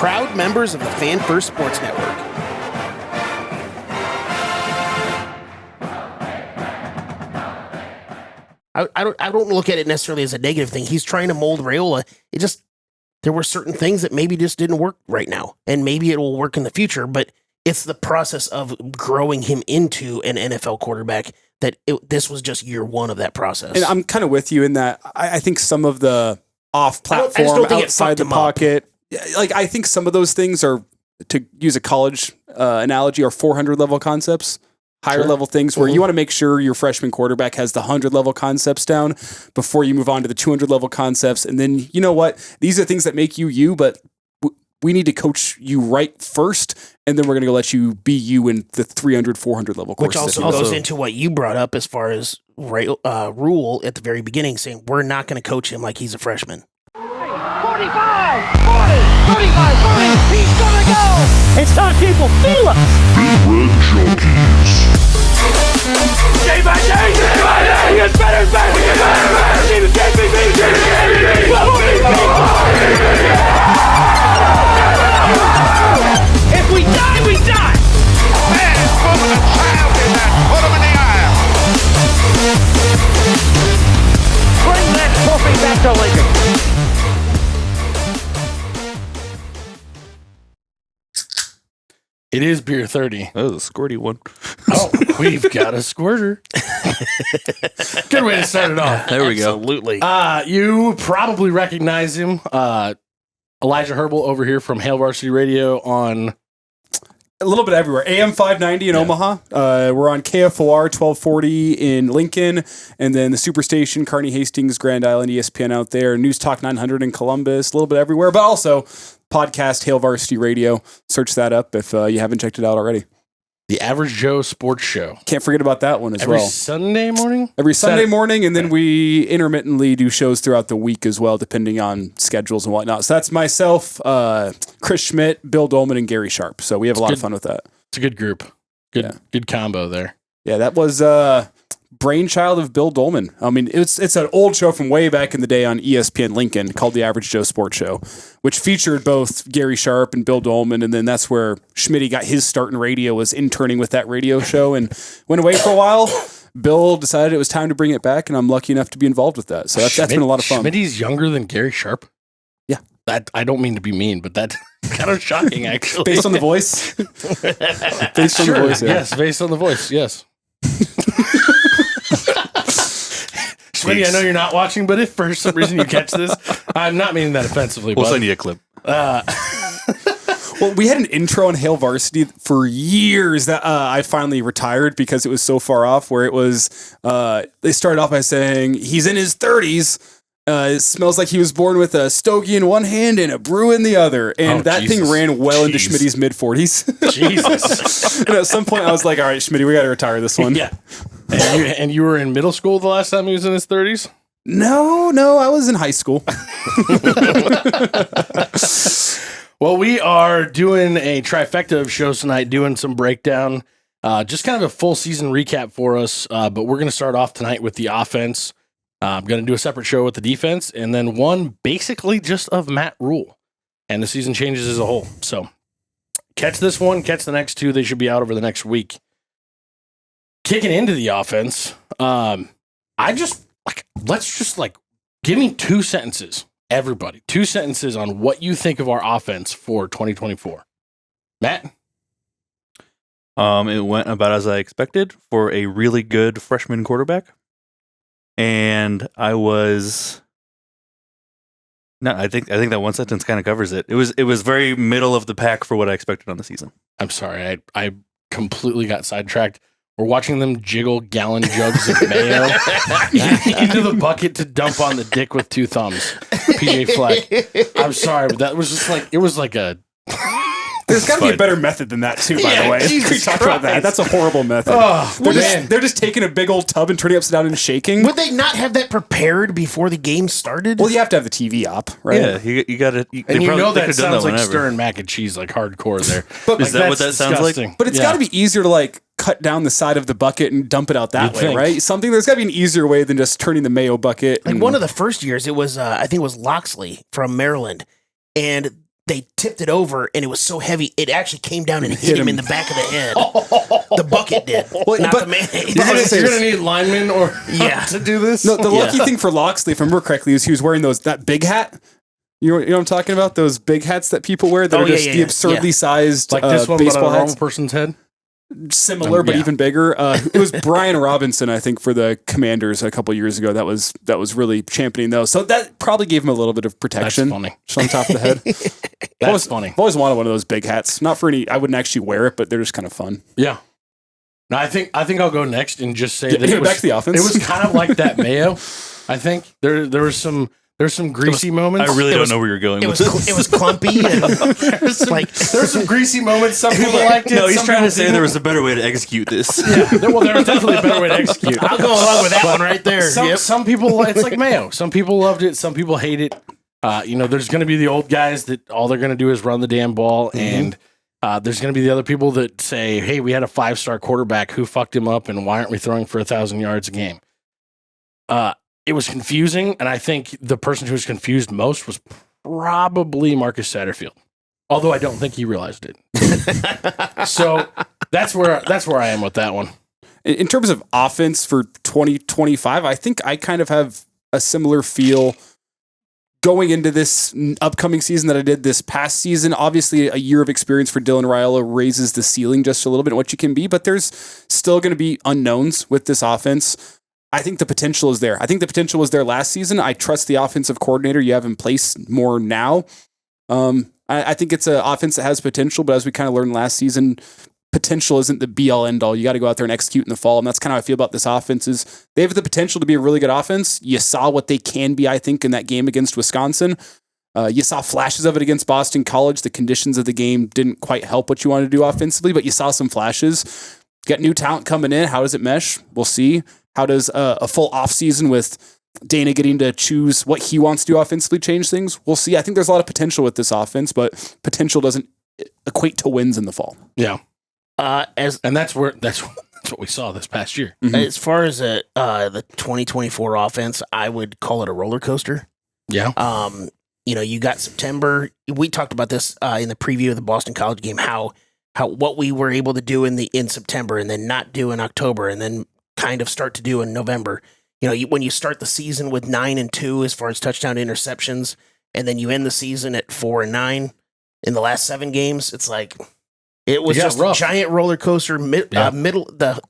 proud members of the Fan First Sports Network. I don't look at it necessarily as a negative thing. He's trying to mold Raiola. There were certain things that maybe just didn't work right now, and maybe it will work in the future, but it's the process of growing him into an NFL quarterback this was just year one of that process. And I'm kind of with you in that I think some of the off-platform, outside the pocket, I think some of those things are, to use a college analogy, are 400-level concepts. Higher level things where you want to make sure your freshman quarterback has the 100-level concepts down before you move on to the 200-level concepts. And then, you know what? These are things that make you, but we need to coach you right first, and then we're going to let you be you in the 300, 400-level courses. Which also goes into what you brought up as far as Rule at the very beginning, saying we're not going to coach him like he's a freshman. 45, 40, 35, 40, he's going to go! It's time people feel it! Big Red Junkies. Day by day, he gets better and better! He gets better and better! See the JPP! If we die, we die! Man, it's moving a child in that. Put him in the aisle. Bring that trophy back to Lincoln! It is beer 30. Oh, the squirty one. Oh, we've got a squirter. Good way to start it off. There we go. Absolutely. You probably recognize him. Elijah Herbel over here from Hail Varsity Radio on a little bit everywhere. AM 590 in Omaha. We're on KFOR 1240 in Lincoln, and then the Superstation, Kearney Hastings, Grand Island, ESPN out there, News Talk 900 in Columbus, a little bit everywhere, but also podcast Hail Varsity Radio. Search that up if you haven't checked it out already. the Average Joe Sports Show. Can't forget about that one as Every well. Sunday morning? Every Sunday morning, and then we intermittently do shows throughout the week as well, depending on schedules and whatnot. So that's myself, Chris Schmidt, Bill Dolman, and Gary Sharp. So we have a lot of fun with that. It's a good group. Good combo there. Yeah, that was brainchild of Bill Dolman. I mean, it's an old show from way back in the day on ESPN Lincoln called The Average Joe Sports Show, which featured both Gary Sharp and Bill Dolman, and then that's where Schmitty got his start in radio, was interning with that radio show and went away for a while. Bill decided it was time to bring it back, and I'm lucky enough to be involved with that. So that's been a lot of fun. Schmitty's younger than Gary Sharp? Yeah. That I don't mean to be mean, but that's kind of shocking, actually. Based on the voice? Based on the voice, yeah. Yes, based on the voice, yes. Schmitty, I know you're not watching, but if for some reason you catch this, I'm not meaning that offensively. We'll send you a clip. Well, we had an intro on Hail Varsity for years that I finally retired because it was so far off, where it was, they started off by saying, he's in his 30s. It smells like he was born with a stogie in one hand and a brew in the other. And thing ran well into Schmitty's mid-40s. Jesus. And at some point, I was like, all right, Schmitty, we got to retire this one. Yeah. And you were in middle school the last time he was in his 30s? No, I was in high school. Well, we are doing a trifecta of shows tonight, doing some breakdown, just kind of a full season recap for us. But we're going to start off tonight with the offense. I'm going to do a separate show with the defense, and then one basically just of Matt Rule and the season changes as a whole. So catch this one, catch the next two. They should be out over the next week. Kicking into the offense, let's just give me 2 sentences, everybody. 2 sentences on what you think of our offense for 2024. Matt? It went about as I expected for a really good freshman quarterback. And I think that one sentence kind of covers it. It was very middle of the pack for what I expected on the season. I'm sorry, I completely got sidetracked. We're watching them jiggle gallon jugs of mayo into the bucket to dump on the dick with 2 thumbs. PJ Fleck. I'm sorry, but that was just it was like a... There's got to be a better method than that, too, by the way. We talked about that. That's a horrible method. Oh, they're just taking a big old tub and turning it upside down and shaking. Would they not have that prepared before the game started? Well, you have to have the TV up, right? Yeah, you got to. And that sounds like stirring mac and cheese, like hardcore there. But is that what that sounds like? But it's got to be easier to cut down the side of the bucket and dump it out that way, right? There's got to be an easier way than just turning the mayo bucket. One of the first years, it was I think it was Loxley from Maryland, and they tipped it over, and it was so heavy, it actually came down and hit him in the back of the head. The bucket did, not the mayonnaise. You're going to need linemen to do this? No, the lucky thing for Loxley, if I remember correctly, is he was wearing that big hat. You know what I'm talking about? Those big hats that people wear that are just the absurdly sized like this one, baseball but on a hats. normal person's head? Similar, but even bigger. It was Brian Robinson, I think, for the Commanders a couple years ago. That was really championing those. So that probably gave him a little bit of protection. That's funny. Just on top of the head. That's funny. I've always wanted one of those big hats. Not for any. I wouldn't actually wear it, but they're just kind of fun. Yeah. No, I think I'll go next and just say that back to the offense. It was kind of like that Mayo. I think there was some. There's some greasy moments. I really don't know where you're going with this. It was clumpy. And there's some greasy moments. Some people liked it. No, he's trying to say there was a better way to execute this. Yeah, there was definitely a better way to execute. I'll go along with that one right there. Some people, it's like Mayo. Some people loved it. Some people hate it. There's going to be the old guys that all they're going to do is run the damn ball. And there's going to be the other people that say, hey, we had a 5-star quarterback. Who fucked him up? And why aren't we throwing for 1,000 yards a game? It was confusing, and I think the person who was confused most was probably Marcus Satterfield. Although I don't think he realized it. So that's where I am with that one. In terms of offense for 2025, I think I kind of have a similar feel going into this upcoming season that I did this past season. Obviously, a year of experience for Dylan Raiola raises the ceiling just a little bit what you can be, but there's still going to be unknowns with this offense. I think the potential is there. I think the potential was there last season. I trust the offensive coordinator you have in place more now. I think it's an offense that has potential, but as we kind of learned last season, potential isn't the be-all, end-all. You got to go out there and execute in the fall, and that's kind of how I feel about this offense. Is they have the potential to be a really good offense. You saw what they can be, I think, in that game against Wisconsin. You saw flashes of it against Boston College. The conditions of the game didn't quite help what you wanted to do offensively, but you saw some flashes. You got new talent coming in. How does it mesh? We'll see. How does a full offseason with Dana getting to choose what he wants to do offensively change things? We'll see. I think there's a lot of potential with this offense, but potential doesn't equate to wins in the fall. Yeah. And that's what we saw this past year. Mm-hmm. As far as the 2024 offense, I would call it a roller coaster. Yeah. You got September. We talked about this in the preview of the Boston College game, how what we were able to do in September and then not do in October and then kind of start to do in November. When you start the season with 9-2 as far as touchdown interceptions, and then you end the season at 4-9 in the last 7 games, it's like it was just rough. A giant roller coaster. The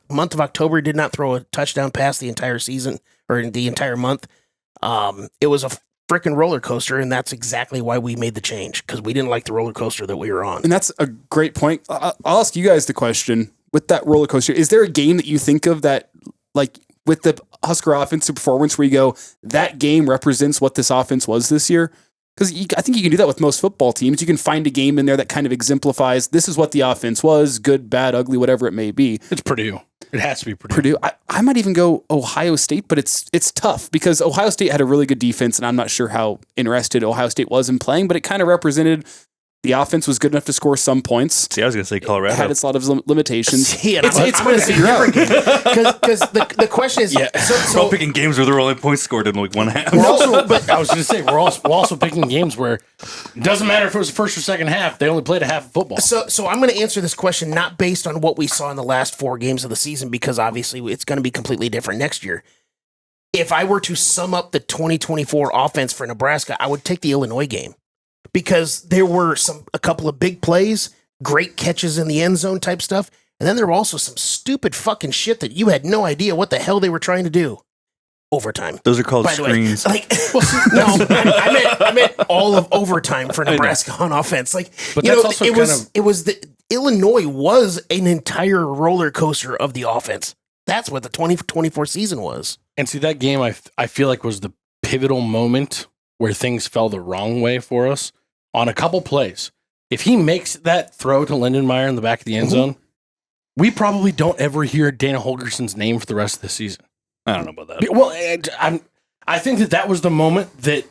month of October did not throw a touchdown pass the entire season or the entire month. It was a freaking roller coaster, and that's exactly why we made the change, because we didn't like the roller coaster that we were on. And that's a great point. I'll ask you guys the question. With that roller coaster, is there a game that you think of that, like with the Husker offensive performance, where you go, that game represents what this offense was this year? Because I think you can do that with most football teams. You can find a game in there that kind of exemplifies this is what the offense was, good, bad, ugly, whatever it may be. It's Purdue. It has to be Purdue. Purdue. I might even go Ohio State, but it's tough because Ohio State had a really good defense, and I'm not sure how interested Ohio State was in playing, but it kind of represented the offense was good enough to score some points. See, I was going to say Colorado. It had its lot of limitations. See, it's hard to figure out. Because the question is... Yeah. We're all picking games where there were only points scored in like one half. But I was going to say, we're also picking games where it doesn't matter if it was the first or second half. They only played a half of football. So I'm going to answer this question not based on what we saw in the last 4 games of the season, because obviously it's going to be completely different next year. If I were to sum up the 2024 offense for Nebraska, I would take the Illinois game. Because there were a couple of big plays, great catches in the end zone type stuff, and then there were also some stupid fucking shit that you had no idea what the hell they were trying to do. Overtime. Those are called screens. I meant all of overtime for Nebraska on offense. Illinois was an entire roller coaster of the offense. That's what the 2024 season was. And see, that game I feel like was the pivotal moment where things fell the wrong way for us on a couple plays. If he makes that throw to Lindenmeyer in the back of the end zone, we probably don't ever hear Dana Holgerson's name for the rest of the season. I don't know about that. Well, I think that was the moment that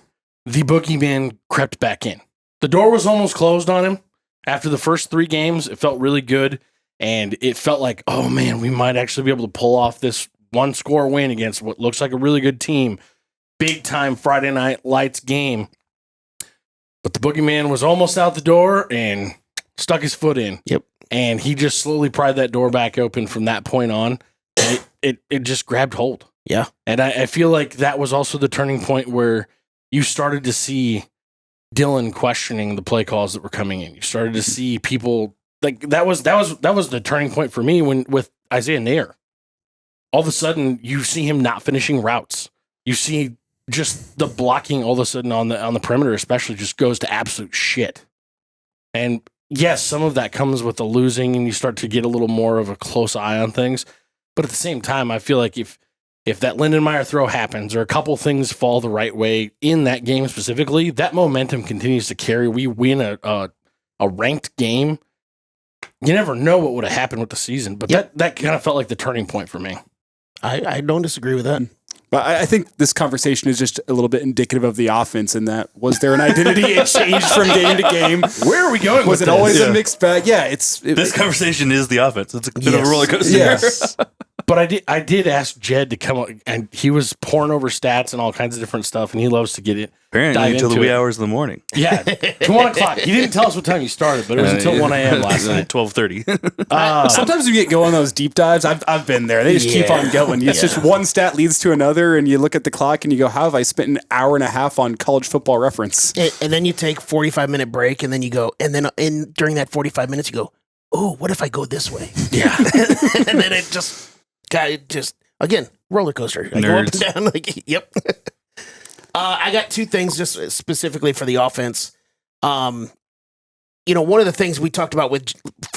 the boogeyman crept back in. The door was almost closed on him. After the first 3 games, it felt really good, and it felt like, oh man, we might actually be able to pull off this 1-score win against what looks like a really good team. Big time Friday night lights game. But the boogeyman was almost out the door and stuck his foot in. Yep. And he just slowly pried that door back open from that point on. And it just grabbed hold. Yeah. And I feel like that was also the turning point where you started to see Dylan questioning the play calls that were coming in. You started to see people like that was the turning point for me with Isaiah Nair. All of a sudden you see him not finishing routes. You see just the blocking all of a sudden on the perimeter especially just goes to absolute shit. And yes, some of that comes with the losing and you start to get a little more of a close eye on things. But at the same time, I feel like if that Lindenmeyer throw happens or a couple things fall the right way in that game specifically, that momentum continues to carry. We win a ranked game. You never know what would have happened with the season, but that kind of felt like the turning point for me. I don't disagree with that. But I think this conversation is just a little bit indicative of the offense in that was there an identity it changed from game to game? Where are we going Was with it this? always a mixed bag? Yeah, this conversation is the offense. It's a bit of a roller coaster. Yes. But I did ask Jed to come up, and he was pouring over stats and all kinds of different stuff, and he loves to get it. Apparently until the wee hours of the morning. Yeah, to 1 o'clock. He didn't tell us what time he started, but it was until 1 a.m. last night. 12:30. Sometimes you go on those deep dives. I've been there. They just keep on going. It's just one stat leads to another, and you look at the clock and you go, "How have I spent an hour and a half on College Football Reference?" And then you take 45-minute break, and then you go, and then during that 45 minutes, you go, "Oh, what if I go this way?" Yeah, and then it just again roller coaster. I go up and down. Like, yep. I got two things just specifically for the offense. One of the things we talked about with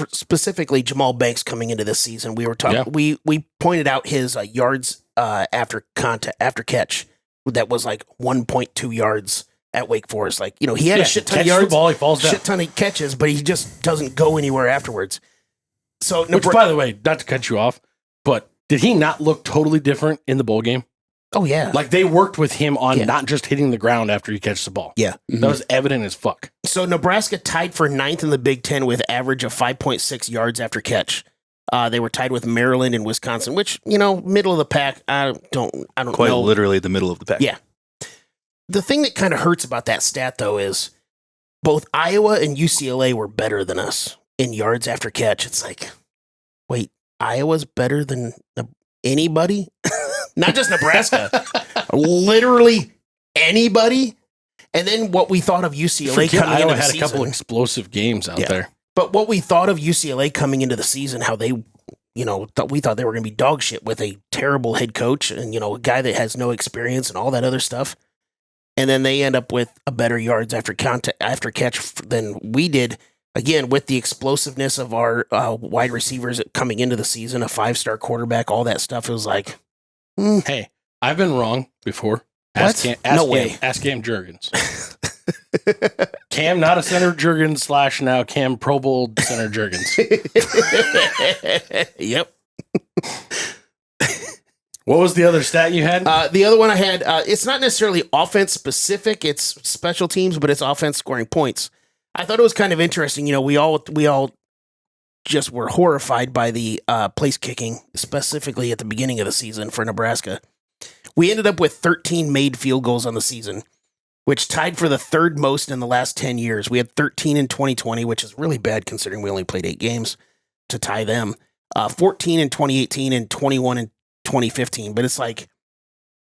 specifically Jamal Banks coming into this season, we were talking. Yeah. We pointed out his yards after catch that was like 1.2 yards at Wake Forest. Like, he had a shit ton of yards, ball, he falls down. Shit ton of catches, but he just doesn't go anywhere afterwards. So, which, by the way, not to cut you off, but did he not look totally different in the bowl game? Oh, yeah. Like, they worked with him on not just hitting the ground after he catches the ball. Yeah. Mm-hmm. That was evident as fuck. So, Nebraska tied for 9th in the Big Ten with average of 5.6 yards after catch. They were tied with Maryland and Wisconsin, which, middle of the pack. I don't Quite know. Literally the middle of the pack. Yeah. The thing that kind of hurts about that stat, though, is both Iowa and UCLA were better than us in yards after catch. It's like, wait, Iowa's better than anybody? Not just Nebraska. Literally anybody. And then what we thought of UCLA coming into the season. Had a couple explosive games out there. But what we thought of UCLA coming into the season, how they, we thought they were going to be dog shit with a terrible head coach and, a guy that has no experience and all that other stuff. And then they end up with a better yards after catch than we did. Again, with the explosiveness of our wide receivers coming into the season, a 5-star quarterback, all that stuff, it was like, Hey, I've been wrong before. Ask Cam Jurgens. Cam, not a center Jurgens / now Cam Pro Bowl center Jurgens. Yep. What was the other stat you had? The other one I had, it's not necessarily offense specific, it's special teams, but it's offense scoring points. I thought it was kind of interesting. We all just were horrified by the place kicking, specifically at the beginning of the season for Nebraska. We ended up with 13 made field goals on the season, which tied for the third most in the last 10 years. We had 13 in 2020, which is really bad considering we only played 8 games to tie them. 14 in 2018 and 21 in 2015. But it's like,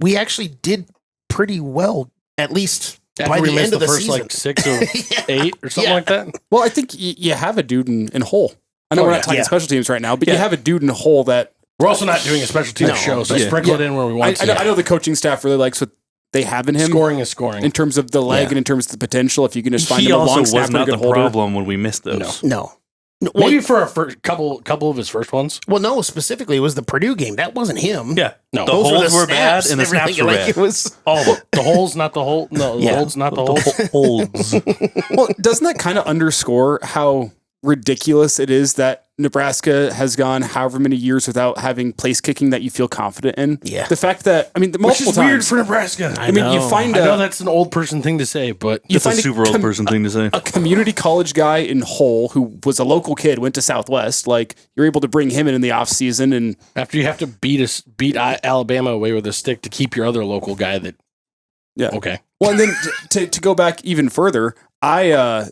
we actually did pretty well, at least by the end of the first season. Like 6 of 8 or something like that. Well, I think you have a dude in Hull. I know we're not talking special teams right now, but you have a dude in Hull that... We're also not doing a special teams show, so sprinkle it in where we want to. I know the coaching staff really likes what they have in him. Scoring is scoring. In terms of the leg and in terms of the potential, if you can just find he him a long also was snapper, not good the problem when we missed those. No. Maybe for our first couple of his first ones. Well, no, specifically it was the Purdue game. That wasn't him. Yeah. No. The holes were bad and the snaps were bad. It was all of it. The holes, not the hole. No, the holes, not the holes. Well, doesn't that kind of underscore how ridiculous it is that Nebraska has gone however many years without having place kicking that you feel confident in? Yeah. The fact that, the multiple Which is times, weird for Nebraska. I mean, you find I know that's an old person thing to say, but It's a super old person thing to say. A community college guy in Hull who was a local kid, went to Southwest, like you're able to bring him in the offseason, and after you have to beat Alabama away with a stick to keep your other local guy that yeah. Okay. Well, and then to go back even further, I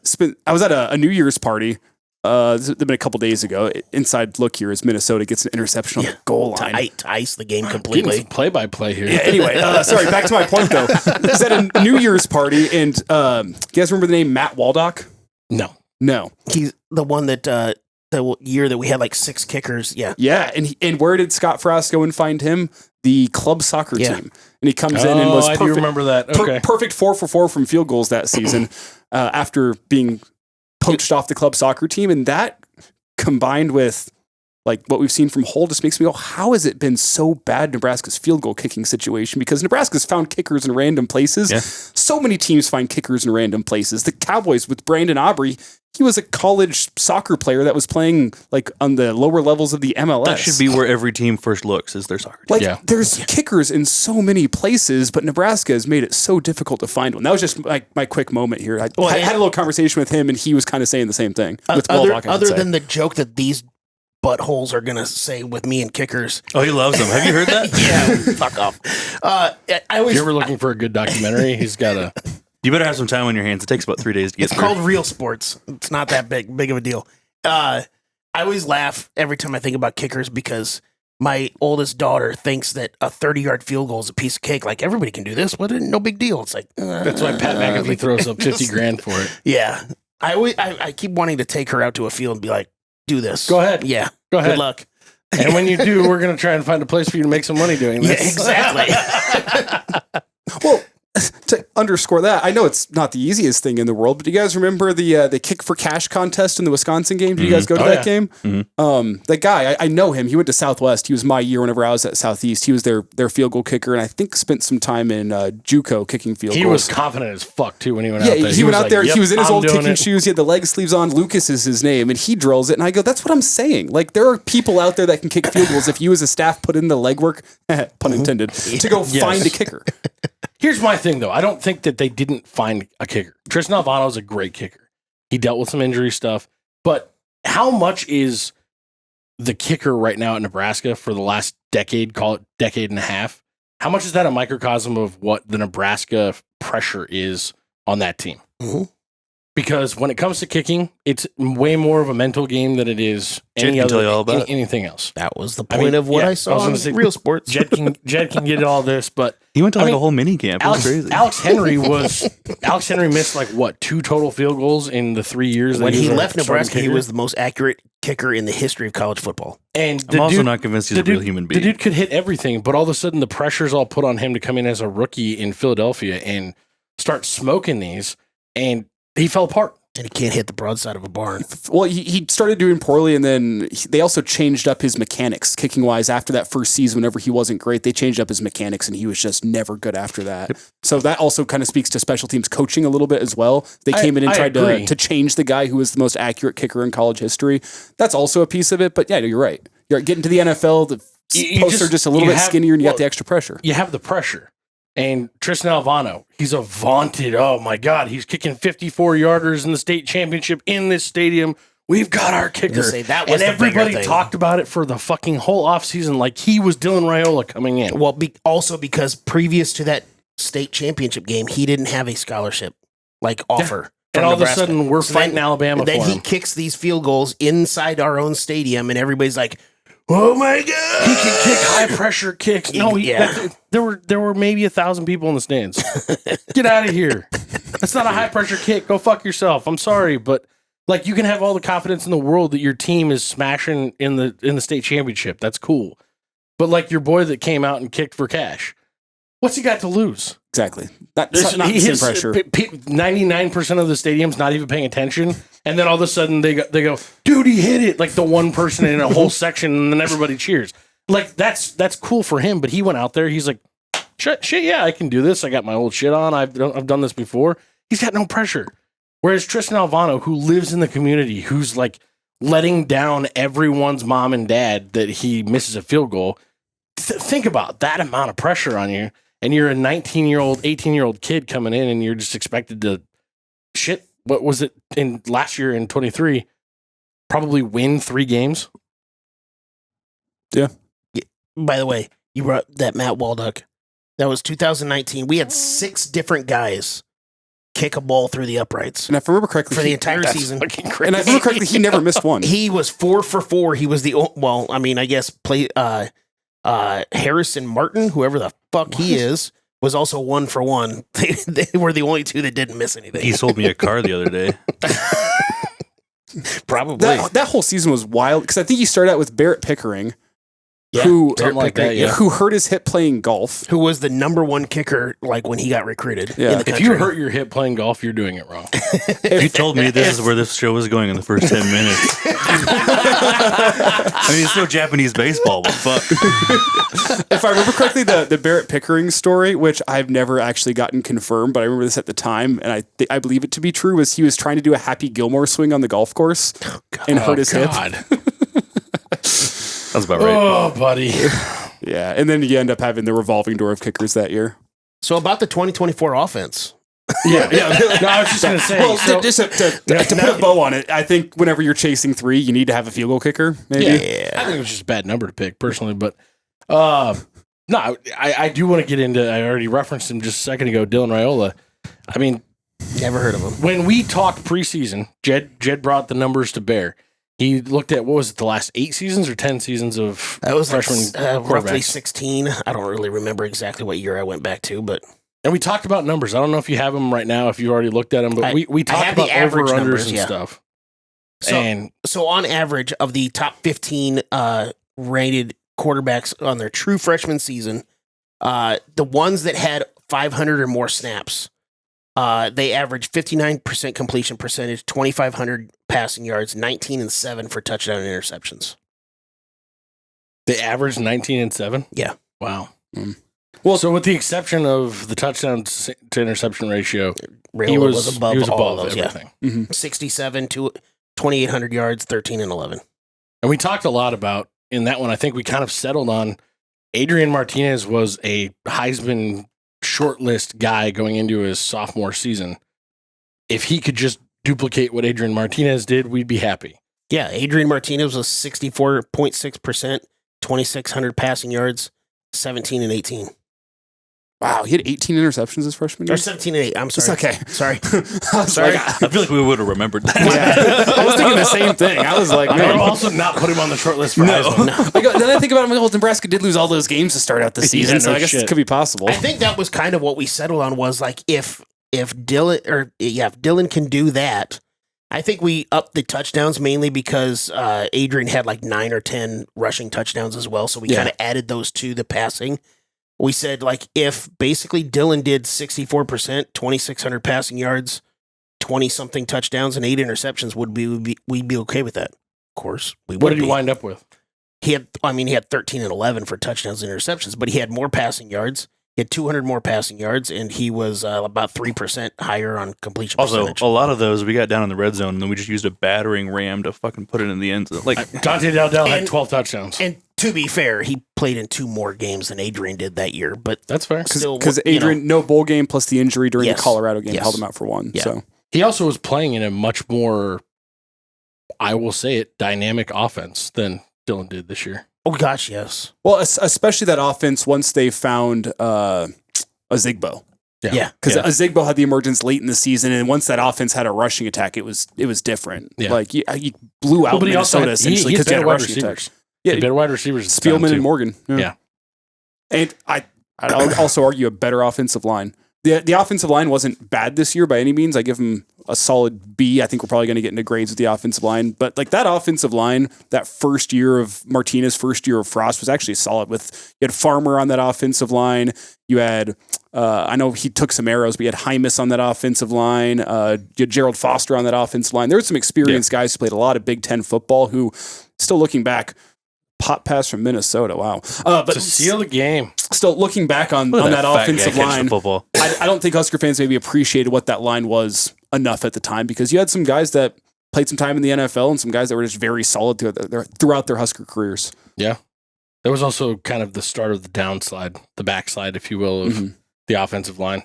was at a New Year's party. This has been a couple days ago. Inside look here is Minnesota gets an interception on the goal line. To ice the game completely. Play-by-play here. Yeah, anyway, sorry, back to my point, though. I was at a New Year's party, and you guys remember the name Matt Waldock? No. He's the one that the year that we had like 6 kickers. Yeah. Yeah, and where did Scott Frost go and find him? The club soccer team. And he comes in and was I perfect, do remember that. Okay. Perfect 4 for 4 from field goals that season after being poached off the club soccer team. And that combined with like what we've seen from Hull just makes me go, how has it been so bad, Nebraska's field goal kicking situation? Because Nebraska's found kickers in random places. Yeah. So many teams find kickers in random places. The Cowboys with Brandon Aubrey, he was a college soccer player that was playing like on the lower levels of the MLS. That should be where every team first looks, is their soccer team. Like, there's kickers in so many places, but Nebraska has made it so difficult to find one. That was just my quick moment here. I had a little conversation with him, and he was kind of saying the same thing. Other than the joke that these buttholes are going to say with me and kickers. Oh, he loves them. Have you heard that? Yeah, fuck off. If you're ever looking for a good documentary, he's got a... You better have some time on your hands. It takes about 3 days to get through. It's called Real Sports. It's not that big of a deal. I always laugh every time I think about kickers because my oldest daughter thinks that a 30-yard field goal is a piece of cake. Like, everybody can do this. What? No big deal. It's like... That's why Pat McAfee throws up $50,000 for it. Yeah. I keep wanting to take her out to a field and be like, do this. Go ahead. Yeah. Go ahead. Good luck. And when you do, we're going to try and find a place for you to make some money doing this. Yeah, exactly. Well, to underscore that, I know it's not the easiest thing in the world, but do you guys remember the kick for cash contest in the Wisconsin game? Did you guys go to that game? Mm-hmm. That guy, I know him. He went to Southwest. He was my year whenever I was at Southeast. He was their field goal kicker, and I think spent some time in JUCO kicking field goals. He was confident as fuck, too, when he went out there. He went out there. He was in his old kicking shoes. He had the leg sleeves on. Lucas is his name, and he drills it. And I go, that's what I'm saying. Like, there are people out there that can kick field goals if you as a staff put in the legwork, pun intended, to go find a kicker. Here's my thing, though. I don't think that they didn't find a kicker. Tristan Alvano is a great kicker. He dealt with some injury stuff. But how much is the kicker right now at Nebraska for the last decade, call it decade and a half, how much is that a microcosm of what the Nebraska pressure is on that team? Mm-hmm. Because when it comes to kicking, it's way more of a mental game than it is anything else. That was the point of what I saw on Real Sports. Jed can get all this, but he went to a whole mini camp. It was crazy. Alex Henry missed 2 total field goals in the 3 years when he left Nebraska. He was the most accurate kicker in the history of college football. And I'm also not convinced he's a real human being. The dude could hit everything, but all of a sudden the pressure's all put on him to come in as a rookie in Philadelphia and start smoking these, and he fell apart. And he can't hit the broadside of a barn. Well, he started doing poorly, and then they also changed up his mechanics, kicking-wise, after that first season. Whenever he wasn't great, they changed up his mechanics, and he was just never good after that. Yep. So that also kind of speaks to special teams coaching a little bit as well. They came in and tried to change the guy who was the most accurate kicker in college history. That's also a piece of it, but yeah, you're right. You're getting to the NFL, the posts are just a little bit skinnier, and you got the extra pressure. You have the pressure. And Tristan Alvano, he's a vaunted, oh my God, he's kicking 54-yarders in the state championship in this stadium. We've got our kicker. That was and everybody talked about it for the fucking whole offseason like he was Dylan Raiola coming in. Well, also because previous to that state championship game, he didn't have a scholarship offer. And all Nebraska. Of a sudden, we're fighting Alabama for him. Then he kicks these field goals inside our own stadium, and everybody's like, oh my God! He can kick high pressure kicks. No, there were maybe 1,000 people in the stands. Get out of here! That's not a high pressure kick. Go fuck yourself. I'm sorry, but you can have all the confidence in the world that your team is smashing in the state championship. That's cool. But your boy that came out and kicked for cash, what's he got to lose? Exactly. That's not the same pressure. 99% of the stadium's not even paying attention. And then all of a sudden they go, dude, he hit it. Like the one person in a whole section, and then everybody cheers. That's cool for him. But he went out there. He's like, shit, yeah, I can do this. I got my old shit on. I've done this before. He's got no pressure. Whereas Tristan Alvano, who lives in the community, who's letting down everyone's mom and dad that he misses a field goal. Think about that amount of pressure on you. And you're a 19-year-old, 18-year-old kid coming in, and you're just expected to what was it in last year in 23? Probably win 3 games. Yeah. By the way, you brought that Matt Waldock. That was 2019. We had 6 different guys kick a ball through the uprights. And if I remember correctly, for the entire season. And I remember correctly, he never missed one. He was 4 for 4. He was I guess Harrison Martin, whoever the fuck he is, was also 1 for 1. They were the only two that didn't miss anything. He sold me a car the other day. Probably. That whole season was wild because I think he started out with Barrett Pickering, Something who like that, yeah. who hurt his hip playing golf. Who was the number 1 kicker like when he got recruited in the If country. you hurt your hip playing golf, you're doing it wrong. If you told me this is where this show was going in the first 10 minutes. I mean, it's no Japanese baseball, but fuck. If I remember correctly, the Barrett Pickering story, which I've never actually gotten confirmed, but I remember this at the time, and I believe it to be true, was he was trying to do a Happy Gilmore swing on the golf course and hurt his hip. That's about right. Oh, buddy. Yeah, and then you end up having the revolving door of kickers that year. So about the 2024 offense. Yeah. No, I was just going to say. Well, just to put a bow on it, I think whenever you're chasing 3, you need to have a field goal kicker, maybe. Yeah. I think it was just a bad number to pick, personally. But no, I do want to get into, I already referenced him just a second ago, Dylan Raiola. I mean, Never heard of him. when we talked preseason, Jed brought the numbers to bear. He looked at, what was it, the last 8 seasons or 10 seasons of That was freshman roughly quarterbacks? 16. I don't really remember exactly what year I went back to, but And we talked about numbers. I don't know if you have them right now, if you already looked at them, but we talked have the about average over-unders numbers, and yeah. stuff. So on average of the top 15 rated quarterbacks on their true freshman season, the ones that had 500 or more snaps, they averaged 59% completion percentage, 2,500 passing yards, 19 and 7 for touchdown and interceptions. They averaged 19 and 7? Yeah. Wow. Well, So with the exception of the touchdown to interception ratio, Raiola was above all of those. everything. mhm. 67 to 2,800 yards, 13 and 11. And we talked a lot about, in that one, I think we kind of settled on Adrian Martinez was a Heisman shortlist guy going into his sophomore season. If he could just duplicate what Adrian Martinez did, we'd be happy. Yeah, Adrian Martinez was 64.6%, 2,600 passing yards, 17 and 18. Wow, he had 18 interceptions his freshman year. Or 17 and 8. I'm sorry. It's okay. Sorry. I was Sorry. like, I feel like we would have remembered that. yeah. I was thinking the same thing. I was like, I man. would also not put him on the short list for Heisman. Then I think about him. Well, Nebraska did lose all those games to start out the season, Yeah, so no I guess shit. it could be possible. I think that was kind of what we settled on was like if Dylan can do that, I think we upped the touchdowns mainly because Adrian had like 9 or 10 rushing touchdowns as well. So we kind of added those to the passing. We said like if basically Dylan did 64%, 2,600 passing yards, 20 something touchdowns and 8 interceptions, we'd be okay with that. Of course, we would. What did he wind up with? He had 13 and 11 for touchdowns and interceptions, but he had more passing yards. He had 200 more passing yards, and he was about 3% higher on completion Also, percentage. a lot of those we got down in the red zone, and then we just used a battering ram to fucking put it in the end zone. Like, Dante Dowdell had And- 12 touchdowns. And to be fair, he played in 2 more games than Adrian did that year. But That's fair. still, Because you know, Adrian, no bowl game plus the injury during Yes. the Colorado game Yes. held him out for 1. Yeah. So He also was playing in a much more, I will say it, dynamic offense than Dylan did this year. oh gosh, yes, well, especially that offense once they found Ozigbo. yeah. Because Ozigbo had the emergence late in the season, and once that offense had a rushing attack, it was different. Yeah. Like you blew out But he also Minnesota had, essentially he had because they had better a wide rushing attack. receivers. Yeah, He had better wide receivers. at the time, Spielman too. and Morgan. Yeah. And I'd also argue a better offensive line. The offensive line wasn't bad this year by any means. I give them a solid B. I think we're probably going to get into grades with the offensive line. But like that offensive line, that first year of Martinez, first year of Frost was actually solid. You had Farmer on that offensive line. You had, I know he took some arrows, but you had Hymus on that offensive line. You had Gerald Foster on that offensive line. There were some experienced guys who played a lot of Big Ten football who, still looking back, pop pass from Minnesota. Wow. But To seal the game. still looking back on look at that fat guy offensive catching the line, football. I don't think Husker fans maybe appreciated what that line was enough at the time because you had some guys that played some time in the NFL and some guys that were just very solid throughout their Husker careers. Yeah. That was also kind of the start of the downslide, the backslide, if you will, of the offensive line.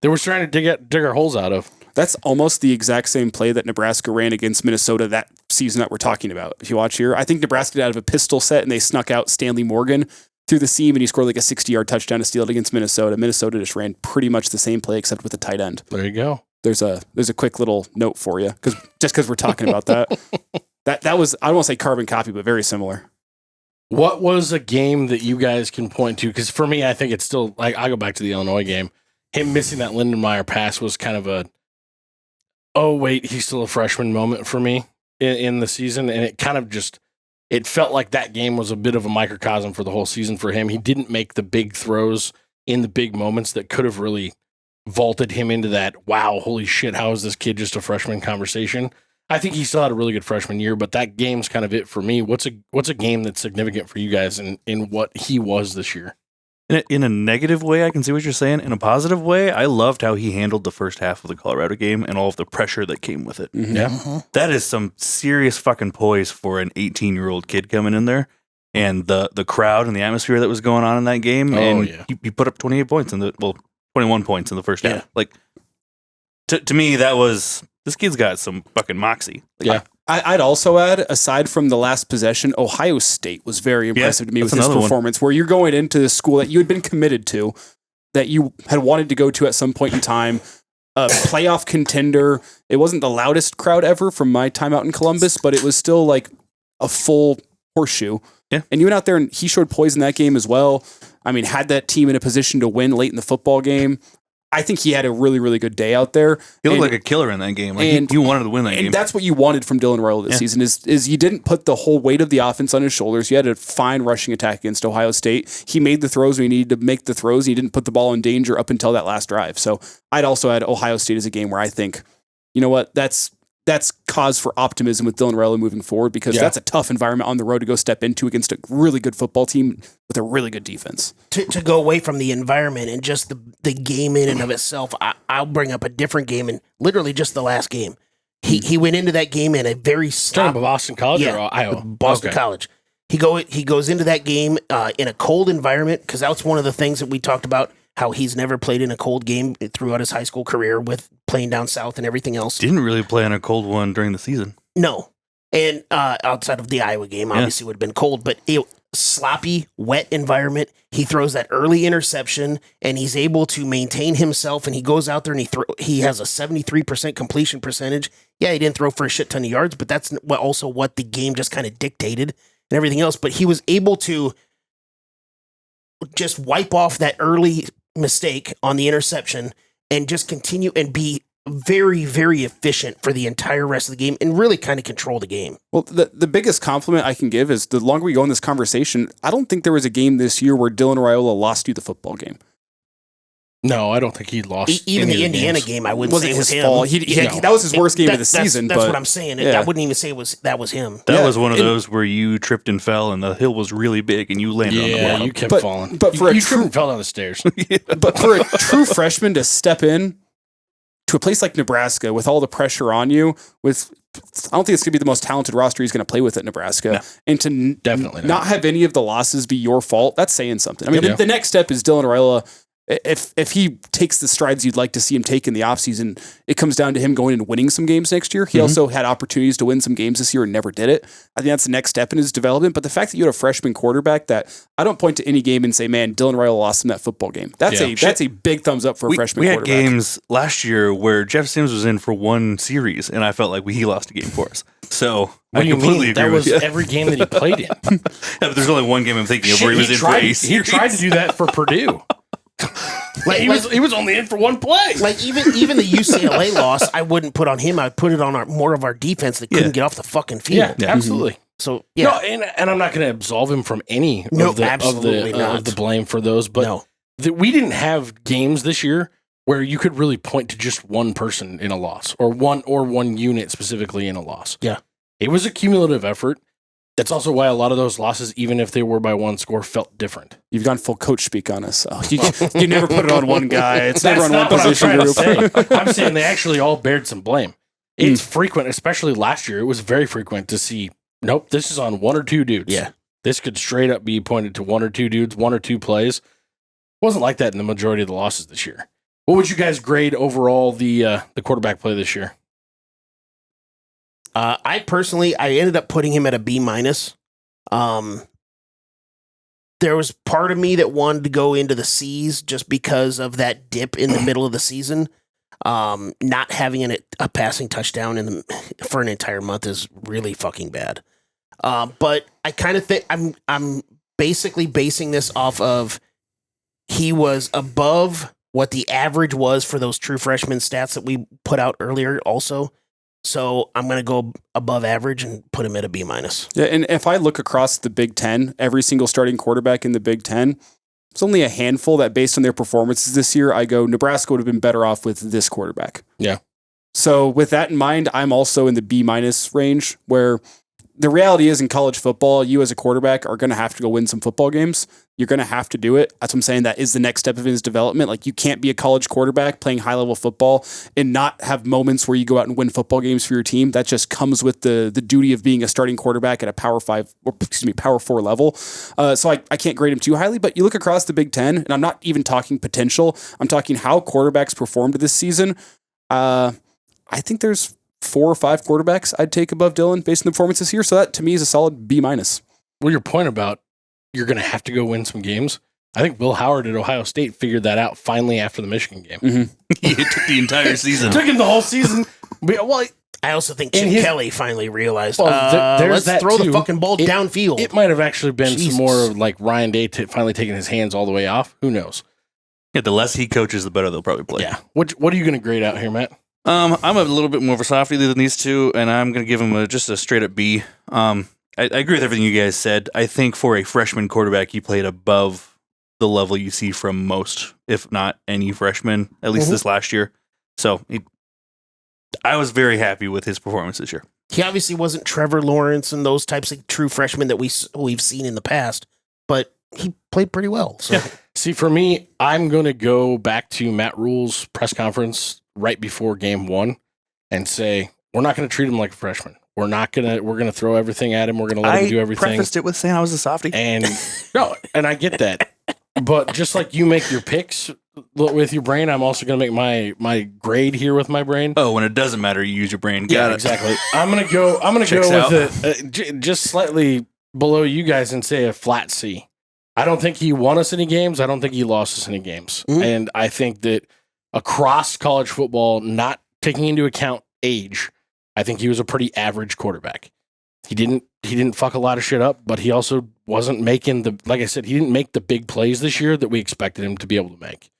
They were trying to dig our holes out of. That's almost the exact same play that Nebraska ran against Minnesota that season that we're talking about. If you watch here, I think Nebraska did out of a pistol set and they snuck out Stanley Morgan through the seam and he scored like a 60-yard touchdown to steal it against Minnesota. Minnesota just ran pretty much the same play except with a tight end. There you go. there's a quick little note for you because we're talking about that. That was, I don't want to say carbon copy, but very similar. What was a game that you guys can point to? Because for me, I think it's still like I go back to the Illinois game. Him missing that Lindenmeyer pass was kind of a, oh wait, he's still a freshman moment for me in the season, and it kind of just it felt like that game was a bit of a microcosm for the whole season for him. He didn't make the big throws in the big moments that could have really vaulted him into that, wow, holy shit, how is this kid just a freshman conversation? I think he still had a really good freshman year, but that game's kind of it for me. What's a game that's significant for you guys in what he was this year? In a negative way, I can see what you're saying. In a positive way, I loved how he handled the first half of the Colorado game and all of the pressure that came with it. Mm-hmm. Yeah. That is some serious fucking poise for an 18-year-old kid coming in there. And the crowd and the atmosphere that was going on in that game. He put up 28 points 21 points in the first half. Like, to me, that was, this kid's got some fucking moxie. Like, I'd also add, aside from the last possession, Ohio State was very impressive to me with his performance, where you're going into the school that you had been committed to, that you had wanted to go to at some point in time, a playoff contender. It wasn't the loudest crowd ever from my time out in Columbus, but it was still like a full horseshoe. Yeah. And you went out there and he showed poise in that game as well. I mean, had that team in a position to win late in the football game. I think he had a really, really good day out there. He looked like a killer in that game. Like he wanted to win that game. And that's what you wanted from Dylan Rolo this season is you didn't put the whole weight of the offense on his shoulders. You had a fine rushing attack against Ohio State. He made the throws when he needed to make the throws. He didn't put the ball in danger up until that last drive. So I'd also add Ohio State as a game where I think, you know what, that's cause for optimism with Dylan Rolo moving forward, because that's a tough environment on the road to go step into against a really good football team with a really good defense. To go away from the environment and just the game in and of itself, I'll bring up a different game, and literally just the last game. He went into that game in a very slow. Boston College or Iowa? Boston College. He goes into that game in a cold environment, because that's one of the things that we talked about, how he's never played in a cold game throughout his high school career with playing down south and everything else. Didn't really play in a cold one during the season. No. And outside of the Iowa game, obviously would have been cold, but sloppy, wet environment. He throws that early interception, and he's able to maintain himself, and he goes out there and he has a 73% completion percentage. Yeah, he didn't throw for a shit ton of yards, but that's also what the game just kind of dictated and everything else. But he was able to just wipe off that early mistake on the interception and just continue and be very, very efficient for the entire rest of the game and really kind of control the game. Well, the biggest compliment I can give is the longer we go in this conversation, I don't think there was a game this year where Dylan Raiola lost you the football game. No, I don't think he lost. Even the Indiana game, I wouldn't say it was him. That was his worst game of the season. That's what I'm saying. I wouldn't even say that was him. That was one of those where you tripped and fell, and the hill was really big, and you landed on the bottom. You kept falling. But you tripped and fell down the stairs. But for a true freshman to step in to a place like Nebraska with all the pressure on you, I don't think it's going to be the most talented roster he's going to play with at Nebraska. No, and to definitely not have any of the losses be your fault, that's saying something. I mean, the next step is Dylan Raiola. If he takes the strides you'd like to see him take in the offseason, it comes down to him going and winning some games next year. He also had opportunities to win some games this year and never did it. I think that's the next step in his development. But the fact that you had a freshman quarterback, that I don't point to any game and say, man, Dylan Raiola lost him that football game. That's a big thumbs up for a freshman quarterback. We had games last year where Jeff Sims was in for one series, and I felt like he lost a game for us. So I completely agree with you. That was every game that he played in. But there's only one game I'm thinking of where he was in for a series. He tried to do that for Purdue. He was only in for one play. Like even the UCLA loss, I wouldn't put on him. I'd put it on more of our defense that couldn't get off the fucking field. Yeah, absolutely. So no, and I'm not going to absolve him from any of the blame for those. But we didn't have games this year where you could really point to just one person in a loss or one unit specifically in a loss. Yeah, it was a cumulative effort. That's also why a lot of those losses, even if they were by one score, felt different. You've gone full coach speak on us. So you never put it on one guy. It's never on one position group. I'm saying they actually all bared some blame. It's frequent, especially last year. It was very frequent to see, nope, this is on one or two dudes. Yeah. This could straight up be pointed to one or two dudes, one or two plays. It wasn't like that in the majority of the losses this year. What would you guys grade overall the quarterback play this year? I ended up putting him at a B-. There was part of me that wanted to go into the C's just because of that dip in the middle of the season. Not having a passing touchdown for an entire month is really fucking bad. But I kind of think I'm basically basing this off of he was above what the average was for those true freshman stats that we put out earlier also. So I'm going to go above average and put him at a B-. Yeah, and if I look across the Big Ten, every single starting quarterback in the Big Ten, there's only a handful that based on their performances this year, I go, Nebraska would have been better off with this quarterback. Yeah. So with that in mind, I'm also in the B- range, where the reality is in college football, you as a quarterback are going to have to go win some football games. You're going to have to do it. That's what I'm saying. That is the next step of his development. Like, you can't be a college quarterback playing high-level football and not have moments where you go out and win football games for your team. That just comes with the duty of being a starting quarterback at a Power 4 level. So I can't grade him too highly, but you look across the Big Ten, and I'm not even talking potential. I'm talking how quarterbacks performed this season. I think there's 4 or 5 quarterbacks I'd take above Dylan based on the performance this year. So that to me is a solid B-. Well, your point about you're going to have to go win some games. I think Bill Howard at Ohio State figured that out finally after the Michigan game. Mm-hmm. It took the entire season. It took him the whole season. Well, I also think Chip Kelly finally realized, there's let's throw the fucking ball downfield. It might have actually been some more of like Ryan Day finally taking his hands all the way off. Who knows? Yeah, the less he coaches, the better they'll probably play. Yeah. What are you going to grade out here, Matt? I'm a little bit more of a softie than these two, and I'm going to give him just a straight up B. I agree with everything you guys said. I think for a freshman quarterback, he played above the level you see from most, if not any freshman, at least this last year. So I was very happy with his performance this year. He obviously wasn't Trevor Lawrence and those types of true freshmen that we've seen in the past, but he played pretty well. So. Yeah. See, for me, I'm going to go back to Matt Rule's press conference right before game 1 and say, we're not going to treat him like a freshman. We're going to throw everything at him. We're going to let him do everything. I prefaced it with saying I was a softie. And I get that. But just like you make your picks with your brain, I'm also going to make my grade here with my brain. Oh, when it doesn't matter, you use your brain. Got it. Exactly. I'm going to go with it just slightly below you guys and say a flat C. I don't think he won us any games. I don't think he lost us any games. Mm-hmm. And I think that across college football, not taking into account age, I think he was a pretty average quarterback. He didn't fuck a lot of shit up, but he also wasn't making like I said, he didn't make the big plays this year that we expected him to be able to make.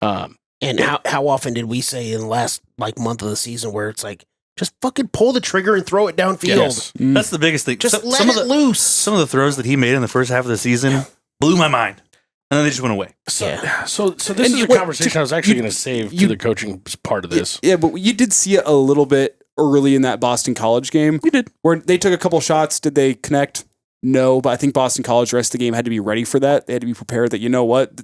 And how often did we say in the last month of the season where it's like, just fucking pull the trigger and throw it downfield? Yes. That's the biggest thing. Just let it loose. Some of the throws that he made in the first half of the season blew my mind. And then they just went away. So this is a conversation I was actually going to save to the coaching part of this. Yeah, but you did see it a little bit early in that Boston College game. You did. Where they took a couple shots. Did they connect? No, but I think Boston College, the rest of the game, had to be ready for that. They had to be prepared that, you know what,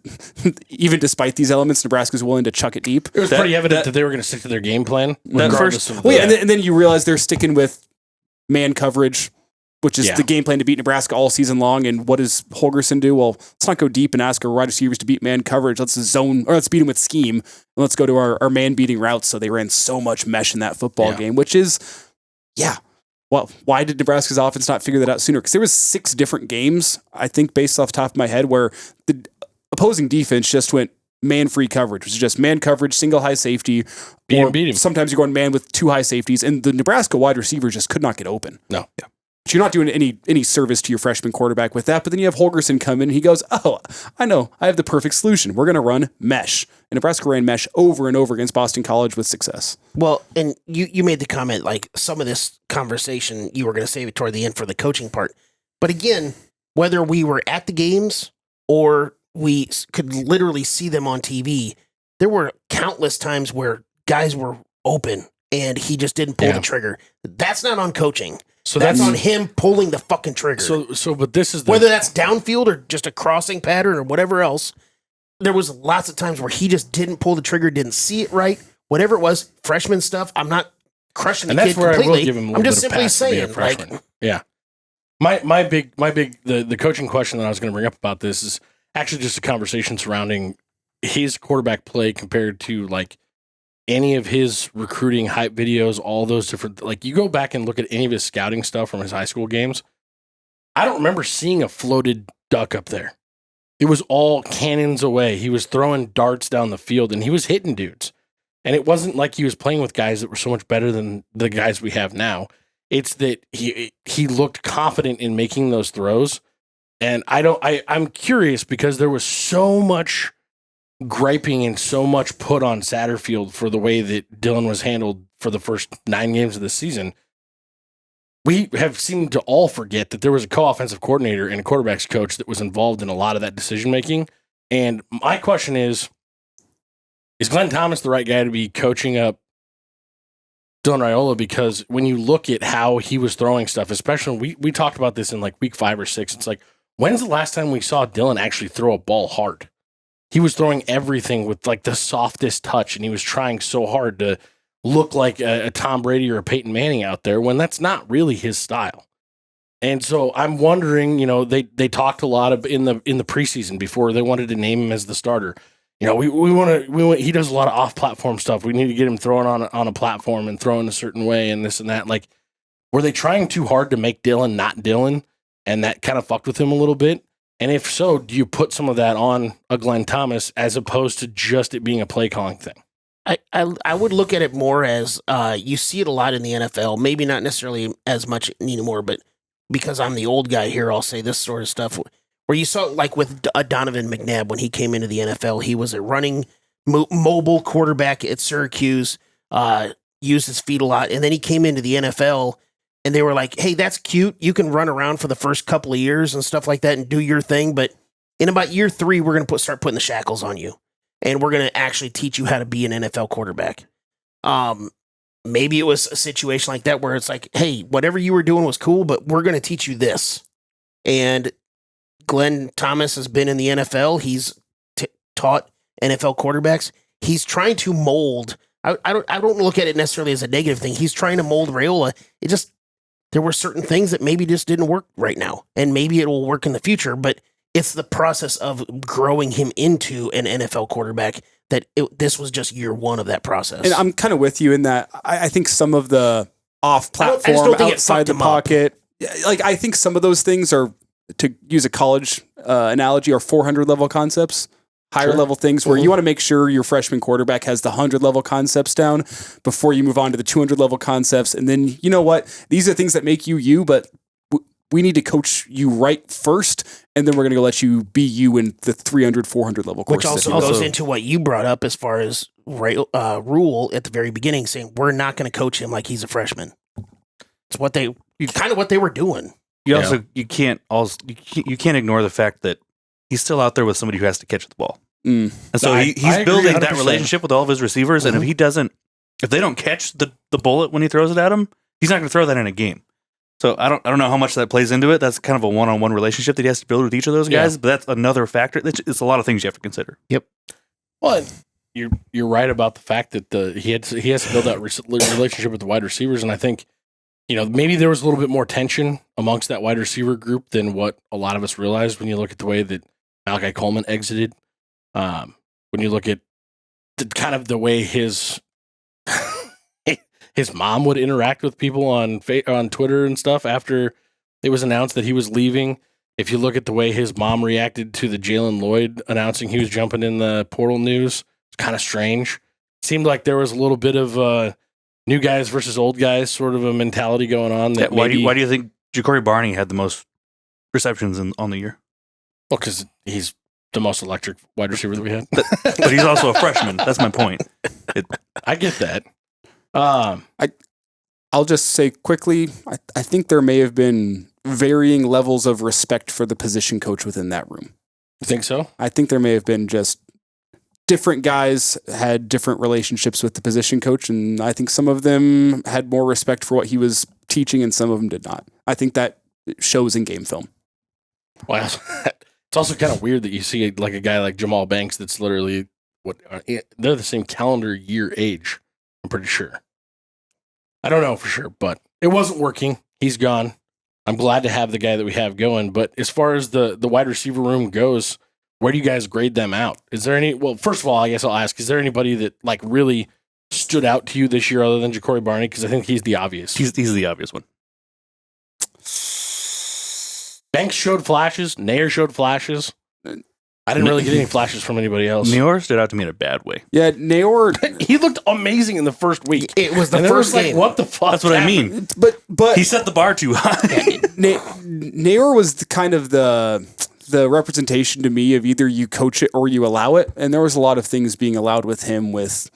even despite these elements, Nebraska's willing to chuck it deep. It was pretty evident that they were going to stick to their game plan. And then you realize they're sticking with man coverage, which is the game plan to beat Nebraska all season long. And what does Holgerson do? Well, let's not go deep and ask our wide receivers to beat man coverage. Let's beat them with scheme. And let's go to our man beating routes. So they ran so much mesh in that football game, which is, well, why did Nebraska's offense not figure that out sooner? Because there was 6 different games, I think, based off the top of my head, where the opposing defense just went man-free coverage, which is just man coverage, single high safety. Beat him. Sometimes you're going man with 2 high safeties, and the Nebraska wide receivers just could not get open. No. Yeah. But you're not doing any service to your freshman quarterback with that. But then you have Holgerson come in, and he goes, oh, I know, I have the perfect solution. We're going to run mesh. And Nebraska ran mesh over and over against Boston College with success. Well, and you made the comment, like, some of this conversation, you were going to save it toward the end for the coaching part. But again, whether we were at the games or we could literally see them on TV, there were countless times where guys were open and he just didn't pull the trigger. That's not on coaching. So that's on him pulling the fucking trigger. But this is whether that's downfield or just a crossing pattern or whatever else. There was lots of times where he just didn't pull the trigger, didn't see it right, whatever it was. Freshman stuff. I'm not crushing the kid completely. That's where I will give him a little I'm just bit simply of pass saying, to be a freshman. My big the coaching question that I was going to bring up about this is actually just a conversation surrounding his quarterback play compared to like any of his recruiting hype videos, all those different, like you go back and look at any of his scouting stuff from his high school games. I don't remember seeing a floated duck up there. It was all cannons away. He was throwing darts down the field and he was hitting dudes. And it wasn't like he was playing with guys that were so much better than the guys we have now. It's that he looked confident in making those throws. And I'm curious because there was so much griping and so much put on Satterfield for the way that Dylan was handled for the first 9 games of the season. We have seemed to all forget that there was a co-offensive coordinator and a quarterback's coach that was involved in a lot of that decision-making. And my question is Glenn Thomas the right guy to be coaching up Dylan Raiola? Because when you look at how he was throwing stuff, especially we talked about this in like week 5 or 6, it's like, when's the last time we saw Dylan actually throw a ball hard? He was throwing everything with like the softest touch, and he was trying so hard to look like a Tom Brady or a Peyton Manning out there when that's not really his style. And so I'm wondering, they talked a lot in the preseason before they wanted to name him as the starter. We want he does a lot of off-platform stuff. We need to get him throwing on a platform and throwing a certain way and this and that. Like, were they trying too hard to make Dylan not Dylan? And that kind of fucked with him a little bit. And if so, do you put some of that on a Glenn Thomas as opposed to just it being a play calling thing? I would look at it more as you see it a lot in the NFL, maybe not necessarily as much anymore, but because I'm the old guy here, I'll say this sort of stuff where you saw like with Donovan McNabb when he came into the NFL, he was a running mobile quarterback at Syracuse, used his feet a lot. And then he came into the NFL and they were like, hey, that's cute. You can run around for the first couple of years and stuff like that and do your thing. But in about year 3, we're going to start putting the shackles on you. And we're going to actually teach you how to be an NFL quarterback. Maybe it was a situation like that where it's like, hey, whatever you were doing was cool, but we're going to teach you this. And Glenn Thomas has been in the NFL. He's taught NFL quarterbacks. He's trying to mold. I don't look at it necessarily as a negative thing. He's trying to mold Raiola. There were certain things that maybe just didn't work right now, and maybe it will work in the future, but it's the process of growing him into an NFL quarterback this was just year 1 of that process. And I'm kind of with you in that I think some of the off-platform, outside the pocket, like I think some of those things are, to use a college analogy, are 400 level concepts, higher level things where you want to make sure your freshman quarterback has the 100 level concepts down before you move on to the 200 level concepts. And then, you know what? These are things that make you, but we need to coach you right first, and then we're going to let you be you in the 300, 400 level courses. Which also goes into what you brought up as far as Rule at the very beginning, saying we're not going to coach him like he's a freshman. It's what they were doing. You can't ignore the fact that he's still out there with somebody who has to catch the ball. And so he's building that relationship with all of his receivers. And if they don't catch the bullet when he throws it at him, he's not going to throw that in a game. So I don't know how much that plays into it. That's kind of a one-on-one relationship that he has to build with each of those guys. But that's another factor. It's a lot of things you have to consider. Yep. Well, you're right about the fact that he has to build that relationship with the wide receivers, and I think maybe there was a little bit more tension amongst that wide receiver group than what a lot of us realized when you look at the way that Malachi Coleman exited. When you look at the way his mom would interact with people on Twitter and stuff after it was announced that he was leaving. If you look at the way his mom reacted to the Jalen Lloyd announcing he was jumping in the portal news, it's kind of strange. It seemed like there was a little bit of new guys versus old guys sort of a mentality going on. Why do you think Ja'Cory Barney had the most receptions on the year? Well, because he's the most electric wide receiver that we had. But he's also a freshman. That's my point. I get that. I'll just say quickly, I think there may have been varying levels of respect for the position coach within that room. You think so? I think there may have been just different guys had different relationships with the position coach, and I think some of them had more respect for what he was teaching and some of them did not. I think that shows in game film. Well, it's also kind of weird that you see like a guy like Jamal Banks that's literally they're the same calendar year age, I'm pretty sure. I don't know for sure, but it wasn't working. He's gone. I'm glad to have the guy that we have going, but as far as the wide receiver room goes, where do you guys grade them out? Is there well, first of all, I guess I'll ask, is there anybody that like really stood out to you this year other than Ja'Cory Barney? Because I think he's the obvious. He's the obvious one. Banks showed flashes. Nair showed flashes. I didn't really get any flashes from anybody else. Neor stood out to me in a bad way. Yeah, Neor. He looked amazing in the first week. It was the and first was game. Like, what the fuck? That's what I mean. But He set the bar too high. Neor was kind of the representation to me of either you coach it or you allow it. And there was a lot of things being allowed with him, with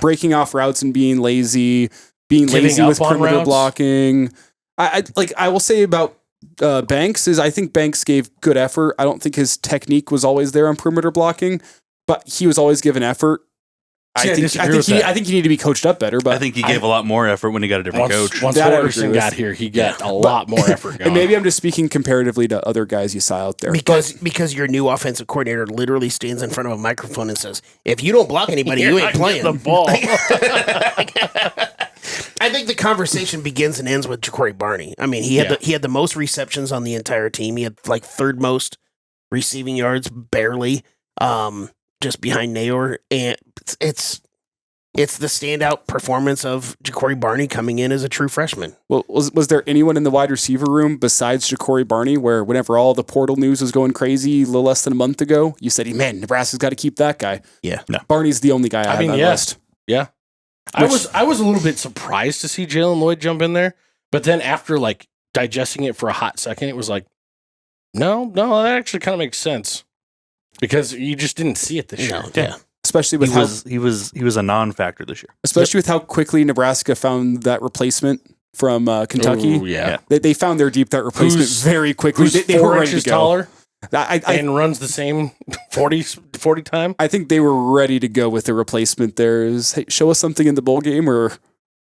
breaking off routes and being lazy with perimeter routes. Blocking. I will say about Banks is I think Banks gave good effort. I don't think his technique was always there on perimeter blocking, but he was always given effort. I think he needed to be coached up better. But I think he gave a lot more effort when he got a different coach. Once Anderson got here, he got a lot more effort going. And maybe I'm just speaking comparatively to other guys you saw out there. Because your new offensive coordinator literally stands in front of a microphone and says, if you don't block anybody, you ain't playing. The ball. I think the conversation begins and ends with Ja'Cory Barney. I mean, he had the most receptions on the entire team. He had like third most receiving yards, barely, just behind Neor. And it's the standout performance of Ja'Cory Barney coming in as a true freshman. Well, was there anyone in the wide receiver room besides Ja'Cory Barney where whenever all the portal news was going crazy a little less than a month ago, you said, man, Nebraska's got to keep that guy? Yeah. No. Barney's the only guy I have on the list. Yeah. I was a little bit surprised to see Jalen Lloyd jump in there, but then after like digesting it for a hot second, it was like, no, that actually kind of makes sense because you just didn't see it this year. Yeah. Especially with he was a non-factor this year. Especially with how quickly Nebraska found that replacement from Kentucky. Ooh, yeah. They found their deep threat replacement very quickly. Who's they 4 were ready inches to go. taller and runs the same 40 time. I think they were ready to go with the replacement. Hey, show us something in the bowl game or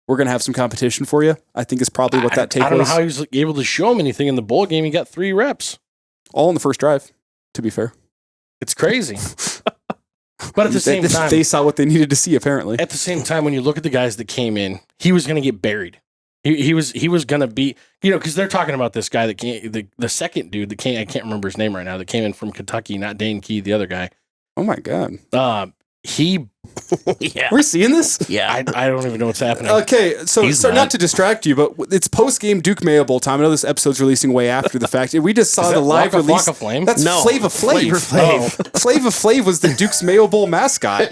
we're going to have some competition for you. I think is probably what that take was. I don't know how he was able to show him anything in the bowl game. He got 3 reps. All in the first drive, to be fair. It's crazy. But at the same time, they saw what they needed to see, apparently. At the same time, when you look at the guys that came in, he was going to get buried. He was going to be, because they're talking about this guy that came, the second dude that came, I can't remember his name right now, that came in from Kentucky, not Dane Key, the other guy. Oh my God. We're seeing this? Yeah. I don't even know what's happening. Okay, so not to distract you, but it's post-game Duke Mayo Bowl time. I know this episode's releasing way after the fact. We just saw the live release. Flocka Flame? That's Flava Flav. Flava Flav was the Duke's Mayo Bowl mascot.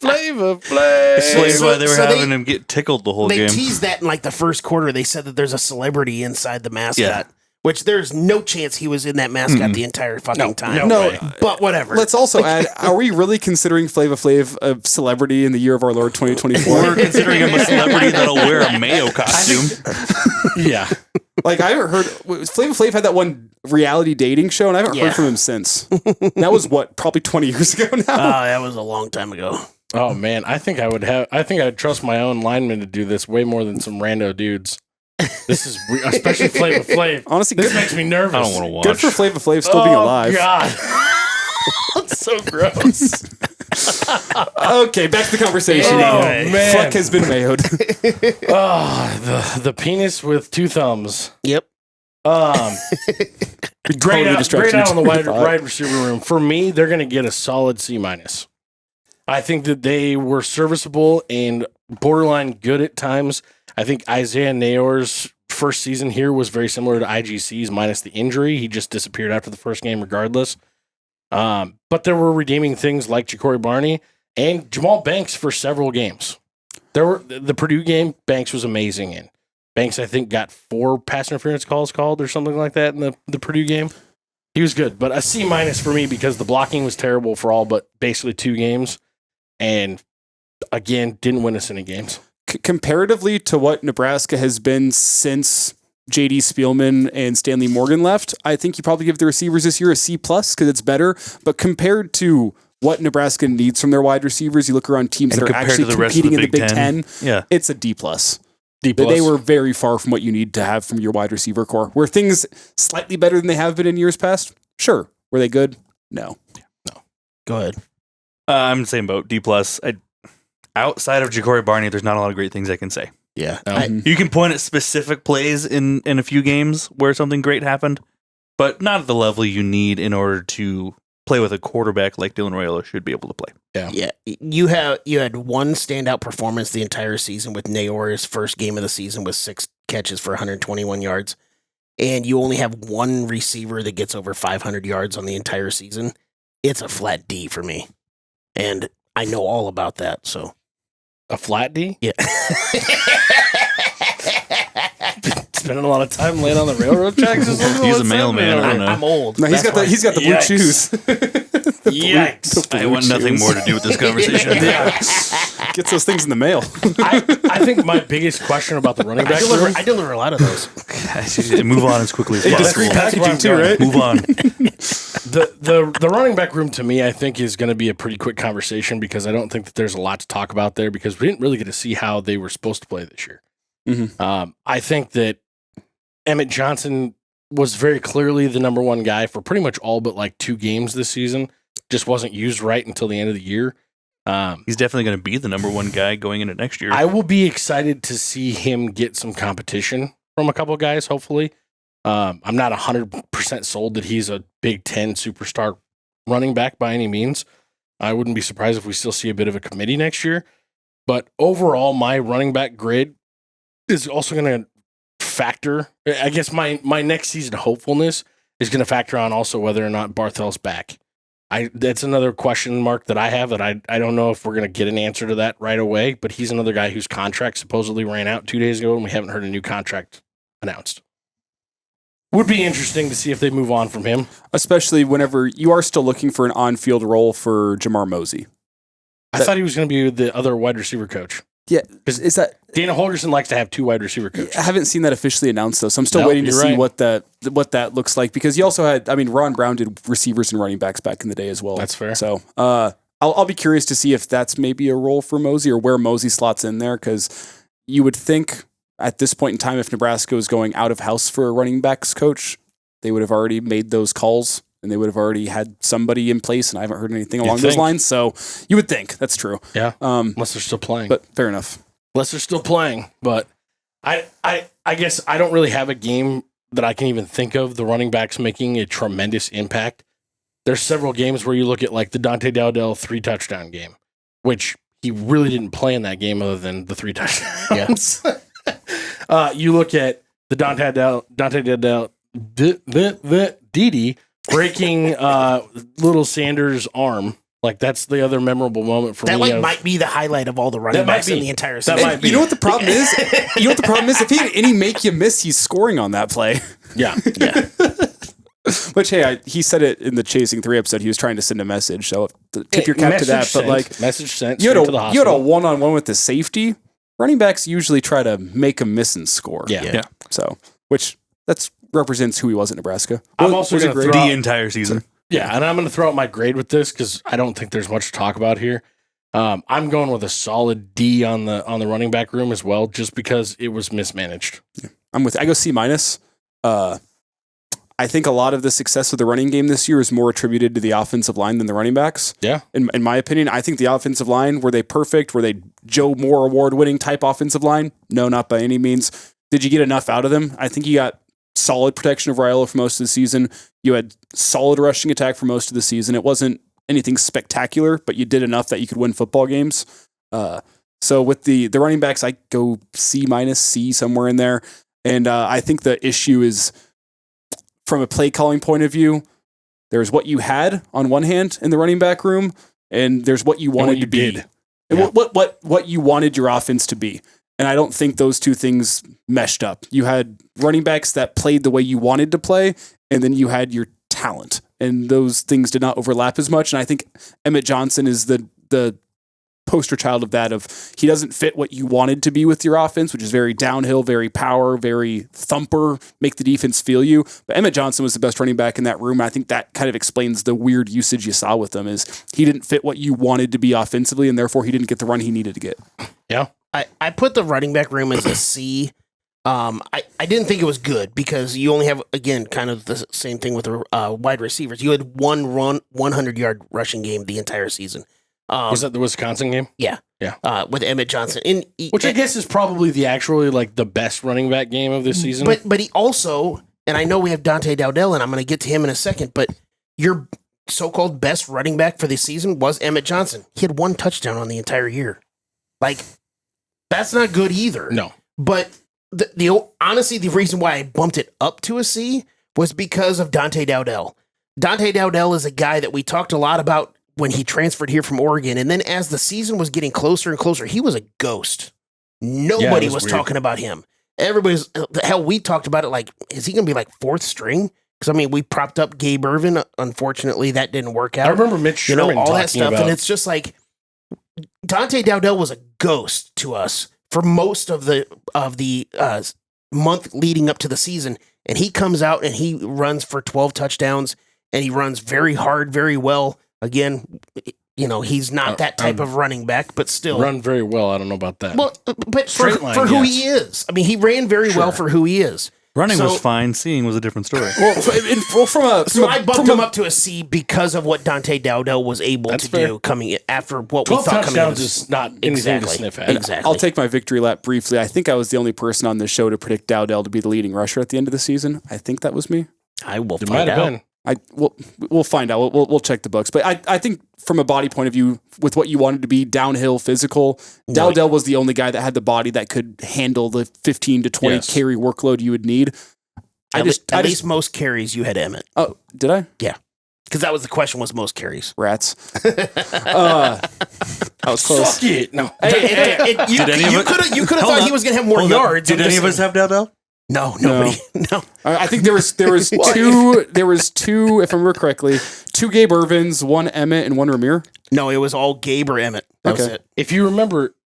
Flava Flav. Explains why they were having him get tickled the whole game. They teased that in like the first quarter. They said that there's a celebrity inside the mascot. Which there's no chance he was in that mascot the entire fucking time. No, but whatever. Let's also add, are we really considering Flava Flav a celebrity in the year of our Lord 2024? We're considering him a celebrity that'll wear a Mayo costume. Yeah. Like, I haven't heard, Flava Flav had that one reality dating show, and I haven't heard from him since. That was, probably 20 years ago now? That was a long time ago. Oh, man. I think I'd trust my own lineman to do this way more than some rando dudes. This is weird, especially Flava Flav. Honestly, this makes me nervous. I don't want to watch. Good for Flava Flav still being alive. Oh, God. That's so gross. Okay, back to the conversation. Oh, man. Fleck has been mayoed. The penis with 2 thumbs. Yep. Great out on the wide receiver room. For me, they're going to get a solid C-. I think that they were serviceable and borderline good at times. I think Isaiah Neor's first season here was very similar to IGC's minus the injury. He just disappeared after the first game regardless. But there were redeeming things like Ja'Cory Barney and Jamal Banks for several games. The Purdue game, Banks was amazing in. Banks, I think, got 4 pass interference calls called or something like that in the Purdue game. He was good, but a C- for me because the blocking was terrible for all but basically 2 games. And again, didn't win us any games. Comparatively to what Nebraska has been since J.D. Spielman and Stanley Morgan left, I think you probably give the receivers this year a C+ because it's better. But compared to what Nebraska needs from their wide receivers, you look around teams that are actually competing in the Big Ten, it's a D+. They were very far from what you need to have from your wide receiver core. Were things slightly better than they have been in years past? Sure. Were they good? No. Go ahead. I'm the same boat. D+. Outside of Ja'Cory Barney, there's not a lot of great things I can say. Yeah. You can point at specific plays in a few games where something great happened, but not at the level you need in order to play with a quarterback like Dylan Rolo should be able to play. Yeah. You had one standout performance the entire season with Neor's first game of the season with 6 catches for 121 yards. and you only have one receiver that gets over 500 yards on the entire season, it's a flat D for me. And I know all about that, so. A flat D? Yeah. Spending a lot of time laying on the railroad tracks or something? He's a mailman. I don't know. I'm old. No, he's got the blue shoes. Yikes. I want nothing more to do with this conversation. Gets those things in the mail. I think my biggest question about the running back room, I deliver a lot of those. Move on as quickly as possible. Discreet packaging too, right? Move on. The running back room to me, I think, is going to be a pretty quick conversation because I don't think that there's a lot to talk about there because we didn't really get to see how they were supposed to play this year. Mm-hmm. I think that Emmett Johnson was very clearly the number one guy for pretty much all but like 2 games this season. Just wasn't used right until the end of the year. He's definitely going to be the number one guy going into next year. I will be excited to see him get some competition from a couple of guys, hopefully. I'm not 100% sold that he's a Big Ten superstar running back by any means. I wouldn't be surprised if we still see a bit of a committee next year. But overall, my running back grid is also going to factor. I guess my next season hopefulness is going to factor on also whether or not Barthel's back. That's another question mark that I have that I don't know if we're going to get an answer to that right away, but he's another guy whose contract supposedly ran out 2 days ago and we haven't heard a new contract announced. Would be interesting to see if they move on from him. Especially whenever you are still looking for an on-field role for Jamar Mosey. I thought he was going to be the other wide receiver coach. Yeah, is that Dana Holgerson likes to have 2 wide receiver coaches. I haven't seen that officially announced though, so I'm still waiting to see what that looks like because you also had, Ron Brown did receivers and running backs back in the day as well. That's fair. So I'll be curious to see if that's maybe a role for Mosey or where Mosey slots in there because you would think at this point in time, if Nebraska was going out of house for a running backs coach, they would have already made those calls and they would have already had somebody in place, and I haven't heard anything along those lines. So you would think that's true. Yeah. Unless they're still playing. But fair enough. Unless they're still playing. But I guess I don't really have a game that I can even think of the running backs making a tremendous impact. There's several games where you look at like the Dante Dowdell 3-touchdown game, which he really didn't play in that game other than the 3 touchdowns. Yeah. You look at the Dante Dowdell Didi breaking little Sanders' arm. Like, that's the other memorable moment for me. That might be the highlight of all the running backs in the entire season. That might be. You know what the problem is? If he had any make you miss, he's scoring on that play. Yeah. Which, hey, he said it in the Chasing 3 episode. He was trying to send a message. So tip your cap to that. Sent, but like, message sent. You had a one-on-one with the safety. Running backs usually try to make a miss and score. Yeah. So, which that's represents who he was at Nebraska. I'm also going to throw the entire season. Yeah, and I'm going to throw out my grade with this because I don't think there's much to talk about here. I'm going with a solid D on the running back room as well, just because it was mismanaged. Yeah, I go C-. I think a lot of the success of the running game this year is more attributed to the offensive line than the running backs. Yeah. In my opinion, I think the offensive line, were they perfect? Were they Joe Moore award-winning type offensive line? No, not by any means. Did you get enough out of them? I think you got solid protection of Rolo for most of the season. You had solid rushing attack for most of the season. It wasn't anything spectacular, but you did enough that you could win football games. So with the running backs, I go C-, C, somewhere in there. And I think the issue is, from a play calling point of view, there's what you had on one hand in the running back room, and there's what you wanted to be. And Yeah. what you wanted your offense to be. And I don't think those two things meshed up. You had running backs that played the way you wanted to play, and then you had your talent. And those things did not overlap as much. And I think Emmett Johnson is the poster child of that, of he doesn't fit what you wanted to be with your offense, which is very downhill, very power, very thumper, make the defense feel you. But Emmett Johnson was the best running back in that room. I think that kind of explains the weird usage you saw with him, is he didn't fit what you wanted to be offensively, and therefore he didn't get the run he needed to get. Yeah. I put the running back room as a C. I didn't think it was good because you only have, again, kind of the same thing with the wide receivers. You had one 100-yard rushing game the entire season. Was that the Wisconsin game? Yeah. With Emmett Johnson. Which I guess is probably the best running back game of this season. But he also, and I know we have Dante Dowdell, and I'm going to get to him in a second, but your so-called best running back for the season was Emmett Johnson. He had 1 touchdown on the entire year. Like, that's not good either. No. But honestly, the reason why I bumped it up to a C was because of Dante Dowdell. Dante Dowdell is a guy that we talked a lot about when he transferred here from Oregon. And then as the season was getting closer and closer, he was a ghost. Nobody was talking about him. Everybody's, hell, we talked about it like, is he going to be like fourth string? Because, I mean, we propped up Gabe Ervin. Unfortunately, that didn't work out. I remember Mitch Sherman all that talking stuff. about. And it's just like, Dante Dowdell was a ghost to us for most of the month leading up to the season. And he comes out and he runs for 12 touchdowns and he runs very hard, very well. Again, you know, he's not that type of running back, but still. Run very well. I don't know about that. Well, but for who he is. I mean, he ran very well for who he is. Running was fine. Seeing was a different story. So I bumped him up to a C because of what Dante Dowdell was able to do coming after what we thought coming in. 12 touchdowns is not anything to sniff at. Exactly. I'll take my victory lap briefly. I think I was the only person on this show to predict Dowdell to be the leading rusher at the end of the season. I think that was me. I will It find might have out. been. We'll find out. We'll check the books. But I think from a body point of view, with what you wanted to be downhill, physical, Dowdell was the only guy that had the body that could handle the 15 to 20 carry workload you would need. At least most carries you had Emmett. Oh, did I? Yeah. Because that was the question, was most carries. Rats. I was close. Suck it. No. You could have thought he was going to have more yards. Did any of us have Dowdell? No, nobody. No. I think there was two. There was two, if I remember correctly, two Gabe Irvins, one Emmett, and one Ramir. No, it was all Gabe or Emmett. That was it. If you remember,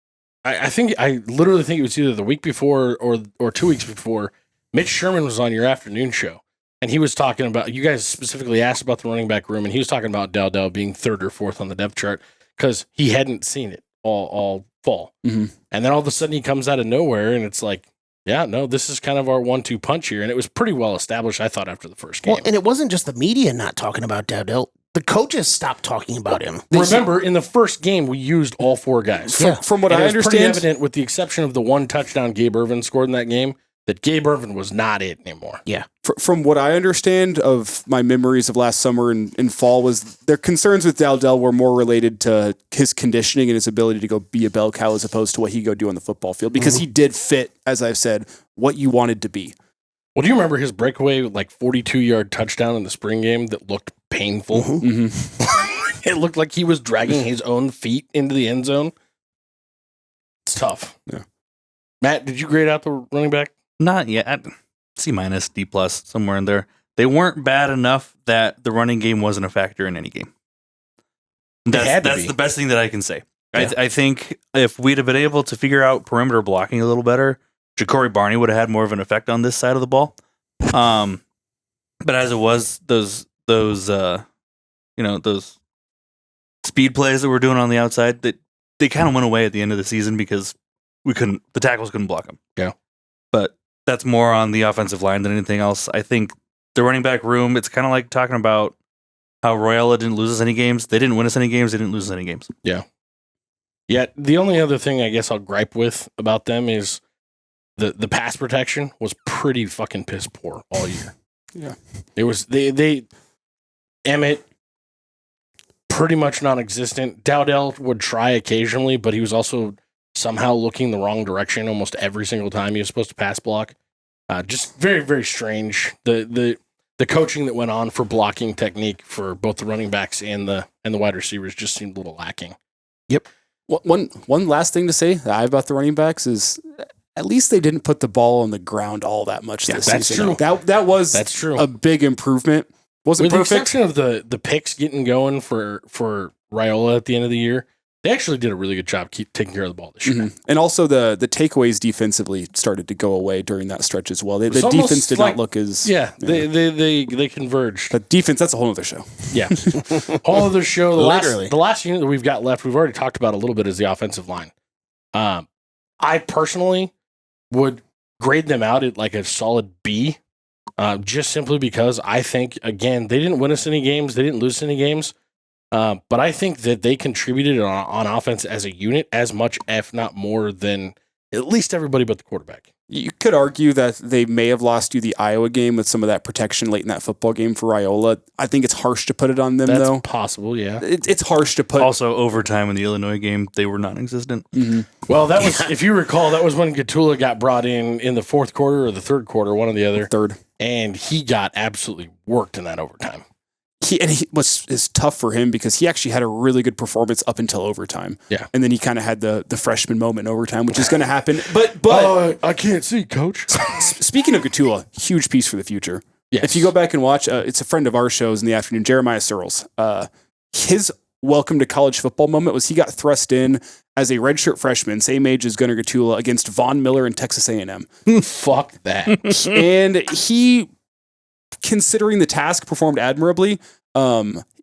I literally think it was either the week before or 2 weeks before, Mitch Sherman was on your afternoon show, and he was talking about, you guys specifically asked about the running back room, and he was talking about Dowdell being third or fourth on the depth chart because he hadn't seen it all fall. Mm-hmm. And then all of a sudden he comes out of nowhere, and it's like, yeah, no, this is kind of our 1-2 punch here. And it was pretty well established, I thought, after the first game. Well, and it wasn't just the media not talking about Dowdell. The coaches stopped talking about him. Remember, in the first game, we used all four guys. From what I understand, it's pretty evident, with the exception of the one touchdown Gabe Ervin scored in that game, that Gabe Ervin was not it anymore. Yeah. From what I understand of my memories of last summer and fall, was their concerns with Dowdell were more related to his conditioning and his ability to go be a bell cow as opposed to what he go do on the football field, because he did fit, as I've said, what you wanted to be. Well, do you remember his breakaway, like 42-yard touchdown in the spring game that looked painful? Mm-hmm. It looked like he was dragging his own feet into the end zone. It's tough. Yeah. Matt, did you grade out the running back? Not yet. C-, D+, somewhere in there. They weren't bad enough that the running game wasn't a factor in any game. That's the best thing that I can say. Yeah. I think if we'd have been able to figure out perimeter blocking a little better, Ja'Cory Barney would have had more of an effect on this side of the ball. But as it was, those speed plays that we're doing on the outside, that they kind of went away at the end of the season because the tackles couldn't block them. Yeah. But that's more on the offensive line than anything else. I think the running back room, it's kind of like talking about how Royala didn't lose us any games. They didn't win us any games. They didn't lose us any games. Yeah. Yeah. The only other thing I guess I'll gripe with about them is the pass protection was pretty fucking piss poor all year. Yeah. It was, Emmett, pretty much non-existent. Dowdell would try occasionally, but he was also somehow looking the wrong direction almost every single time he was supposed to pass block. Just very, very strange. The coaching that went on for blocking technique for both the running backs and the wide receivers just seemed a little lacking. Yep. One last thing to say that I have about the running backs is at least they didn't put the ball on the ground all that much this season. True. That's true. A big improvement. Wasn't With perfect. the exception of the picks getting going for Riola at the end of the year, they actually did a really good job taking care of the ball this year. Mm-hmm. And also the takeaways defensively stared to go away during that stretch as well. The defense did not look as... Yeah, they converged. The defense, that's a whole other show. Yeah. Whole other show. The last unit that we've got left, we've already talked about a little bit, is the offensive line. I personally would grade them out at like a solid B, just simply because I think, again, they didn't win us any games. They didn't lose any games. But I think that they contributed on offense as a unit as much, if not more, than at least everybody but the quarterback. You could argue that they may have lost you the Iowa game with some of that protection late in that football game for Raiola. I think it's harsh to put it on them, though. That's possible, yeah. It's harsh to put. Also, overtime in the Illinois game, they were non-existent. Mm-hmm. Well, that was, if you recall, that was when Gatula got brought in the fourth quarter or the third quarter, one or the other. Third. And he got absolutely worked in that overtime. He was tough for him because he actually had a really good performance up until overtime. Yeah. And then he kind of had the freshman moment in overtime, which is going to happen. But I can't see, coach. Speaking of Gatula, huge piece for the future. Yes. If you go back and watch, it's a friend of our shows in the afternoon, Jeremiah Searles. His welcome to college football moment was he got thrust in as a redshirt freshman, same age as Gunnar Gatula, against Von Miller and Texas A&M. Fuck that. And he, considering the task, performed admirably.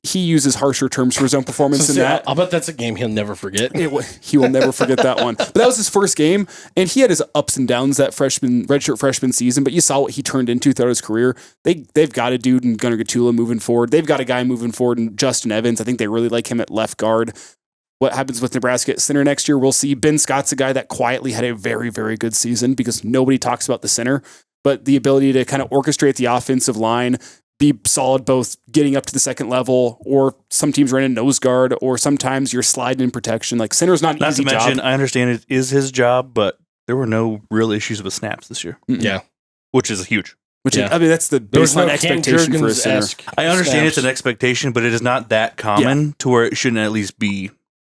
He uses harsher terms for his own performance than that. I'll bet that's a game he'll never forget. He will never forget that one. But that was his first game, and he had his ups and downs that redshirt freshman season, but you saw what he turned into throughout his career. They've got a dude in Gunnar Gatula moving forward. They've got a guy moving forward in Justin Evans. I think they really like him at left guard. What happens with Nebraska at center next year, we'll see. Ben Scott's a guy that quietly had a very, very good season because nobody talks about the center, but the ability to kind of orchestrate the offensive line, be solid both getting up to the second level, or some teams run a nose guard, or sometimes you're sliding in protection. Like center's not an easy job. Not to mention, I understand it is his job, but there were no real issues with snaps this year. Mm-mm. Yeah. Which is huge. I mean, that's the baseline expectation for a center. I understand it's an expectation, but it is not that common to where it shouldn't at least be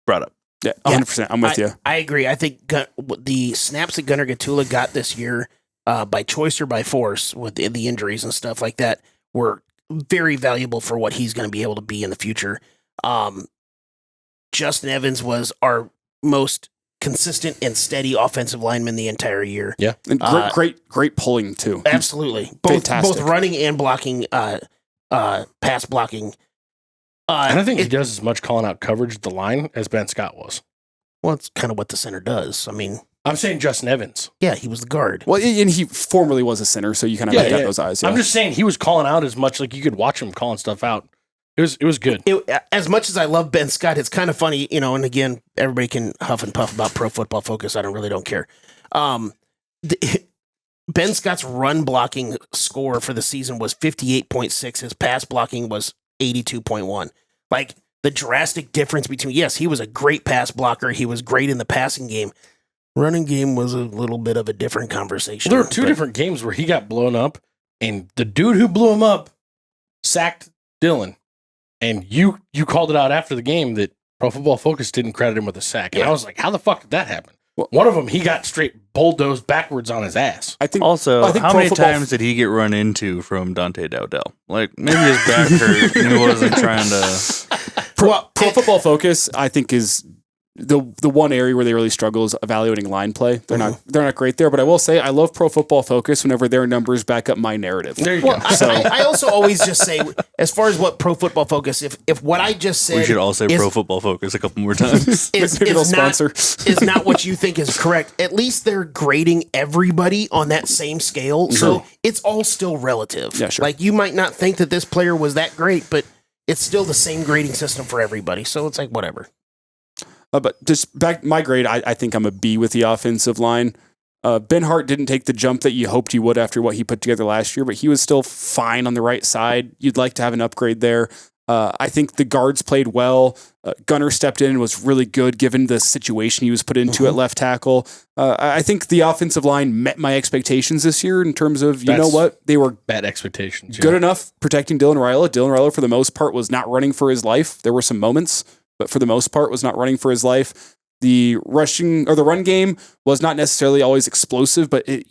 brought up. Yeah, 100%. I'm with you. I agree. I think the snaps that Gunnar Gatula got this year, by choice or by force, with the injuries and stuff like that, were very valuable for what he's going to be able to be in the future. Justin Evans was our most consistent and steady offensive lineman the entire year. Yeah. And great pulling too. Absolutely. Both running and blocking, pass blocking. And I think he does as much calling out coverage at the line as Ben Scott was. Well, it's kind of what the center does. I mean, I'm saying Justin Evans. Yeah, he was the guard. Well, and he formerly was a center, so you kind of got those eyes. Yeah. I'm just saying he was calling out as much, like you could watch him calling stuff out. It was good. As much as I love Ben Scott, it's kind of funny, and again, everybody can huff and puff about Pro Football Focus. I don't care. Ben Scott's run blocking score for the season was 58.6. His pass blocking was 82.1. Like, the drastic difference between, yes, he was a great pass blocker. He was great in the passing game. Running game was a little bit of a different conversation. Well, there were two different games where he got blown up, and the dude who blew him up sacked Dylan. And you called it out after the game that Pro Football Focus didn't credit him with a sack. And I was like, how the fuck did that happen? Well, one of them, he got straight bulldozed backwards on his ass. I think how many times did he get run into from Dante Dowdell? Like, maybe his back hurt and he wasn't trying to... Pro Football Focus, I think, is the one area where they really struggle is evaluating line play. They're not great there, but I will say I love Pro Football Focus whenever their numbers back up my narrative. There you go. I also always just say, as far as what Pro Football Focus, if what I just said, we should all say Pro Football Focus a couple more times. is not what you think is correct. At least they're grading everybody on that same scale, so it's all still relative. Yeah, sure. Like, you might not think that this player was that great, but it's still the same grading system for everybody. So it's like, whatever. But just back my grade, I think I'm a B with the offensive line. Ben Hart didn't take the jump that you hoped he would after what he put together last year, but he was still fine on the right side. You'd like to have an upgrade there. I think the guards played well. Gunnar stepped in and was really good given the situation he was put into at left tackle. I think the offensive line met my expectations this year in terms of, you know what? They were bad expectations. Good enough protecting Dylan Raiola. Dylan Raiola, for the most part, was not running for his life. There were some moments, but for the most part was not running for his life. The run game was not necessarily always explosive, but it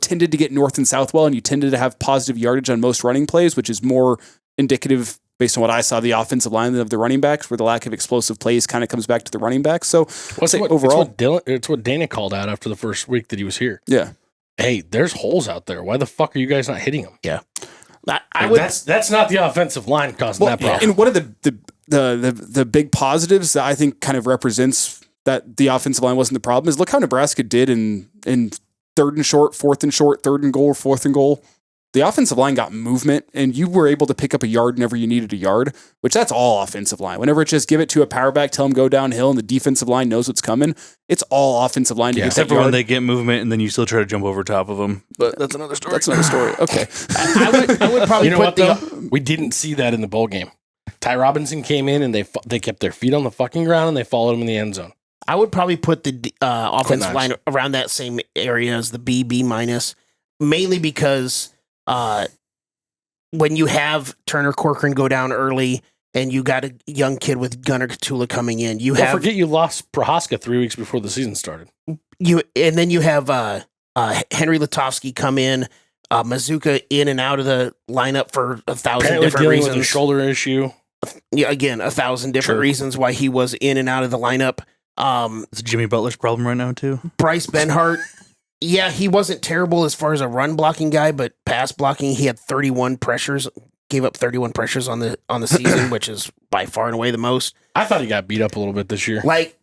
tended to get north and south well, and you tended to have positive yardage on most running plays, which is more indicative based on what I saw the offensive line of the running backs, where the lack of explosive plays kind of comes back to the running backs. So overall, it's what Dana called out after the first week that he was here. Yeah. Hey, there's holes out there. Why the fuck are you guys not hitting them? Yeah. That's not the offensive line causing that problem. And one of the big positives that I think kind of represents that the offensive line wasn't the problem is look how Nebraska did in 3rd and short, 4th and short, 3rd and goal, 4th and goal. the offensive line got movement, and you were able to pick up a yard whenever you needed a yard, which that's all offensive line. Whenever it's just give it to a power back, tell them go downhill, and the defensive line knows what's coming, it's all offensive line to get except that for yard. when they get movement, and then you still try to jump over top of them. But that's another story. That's another story. Okay. I would probably We didn't see that in the bowl game. Ty Robinson came in and they kept their feet on the fucking ground and they followed him in the end zone. I would probably put the offensive line around that same area as the B minus, mainly because when you have Turner Corcoran go down early and you got a young kid with Gunnar Katula coming in, Don't forget you lost Prohaska 3 weeks before the season started. Then you have Henry Lutovsky come in, Mazuka in and out of the lineup for 1,000 different reasons. With a shoulder issue. Yeah, again, 1,000 different reasons why he was in and out of the lineup. It's Jimmy Butler's problem right now too. Bryce Benhart, yeah, he wasn't terrible as far as a run blocking guy, but pass blocking, he had 31 pressures, gave up 31 pressures on the season, which is by far and away the most. I thought he got beat up a little bit this year. Like,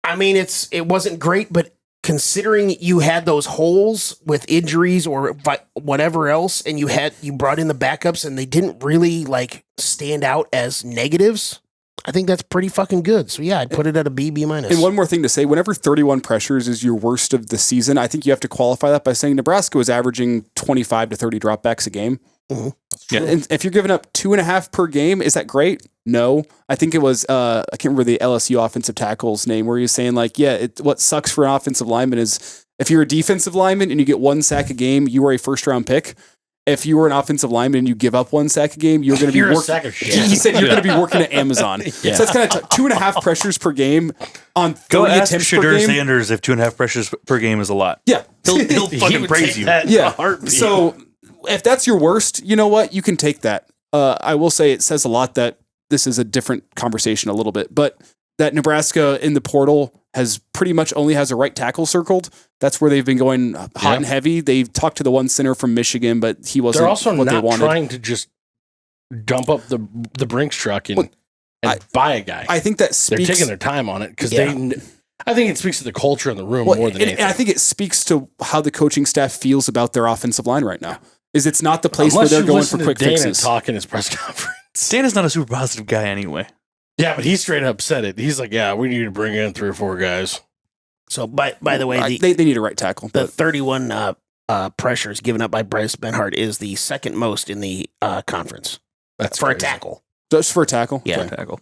I mean, it wasn't great, but considering you had those holes with injuries or whatever else, and you brought in the backups and they didn't really like stand out as negatives, I think that's pretty fucking good. So yeah, I'd put it at a B minus. And one more thing to say, whenever 31 pressures is your worst of the season, I think you have to qualify that by saying Nebraska was averaging 25 to 30 dropbacks a game. Mm-hmm. Yeah. And if you're giving up 2.5 per game, is that great? No. I think it was, I can't remember the LSU offensive tackle's name, where he was saying like, yeah, what sucks for an offensive lineman is if you're a defensive lineman and you get 1 sack a game, you are a first round pick. If you were an offensive lineman and you give up 1 sack a game, you're going to be working. He said you're going to be working at Amazon. So that's kind of 2.5 pressures per game on 30 attempts per game. Sanders if 2.5 pressures per game is a lot. Yeah, he'll fucking praise you. Yeah. So if that's your worst, you know what? You can take that. I will say it says a lot that this is a different conversation a little bit, but that Nebraska in the portal has pretty much only has a right tackle circled. That's where they've been going hot and heavy. They've talked to the one center from Michigan, but he wasn't. They're also what not they wanted. trying to just dump up the Brinks truck and buy a guy. I think that speaks. They're taking their time on it because I think it speaks to the culture in the room more than anything. And I think it speaks to how the coaching staff feels about their offensive line right now. Is it's not the place where they're going for quick fixes. Talk in his press conference. Dana's not a super positive guy anyway. Yeah, but he straight up said it. He's like, "Yeah, we need to bring in 3 or 4 guys." So by the way, they need a right tackle. The 31 pressures given up by Bryce Benhart is the second most in the conference. That's for crazy. A tackle. Just for a tackle? Yeah. For a tackle.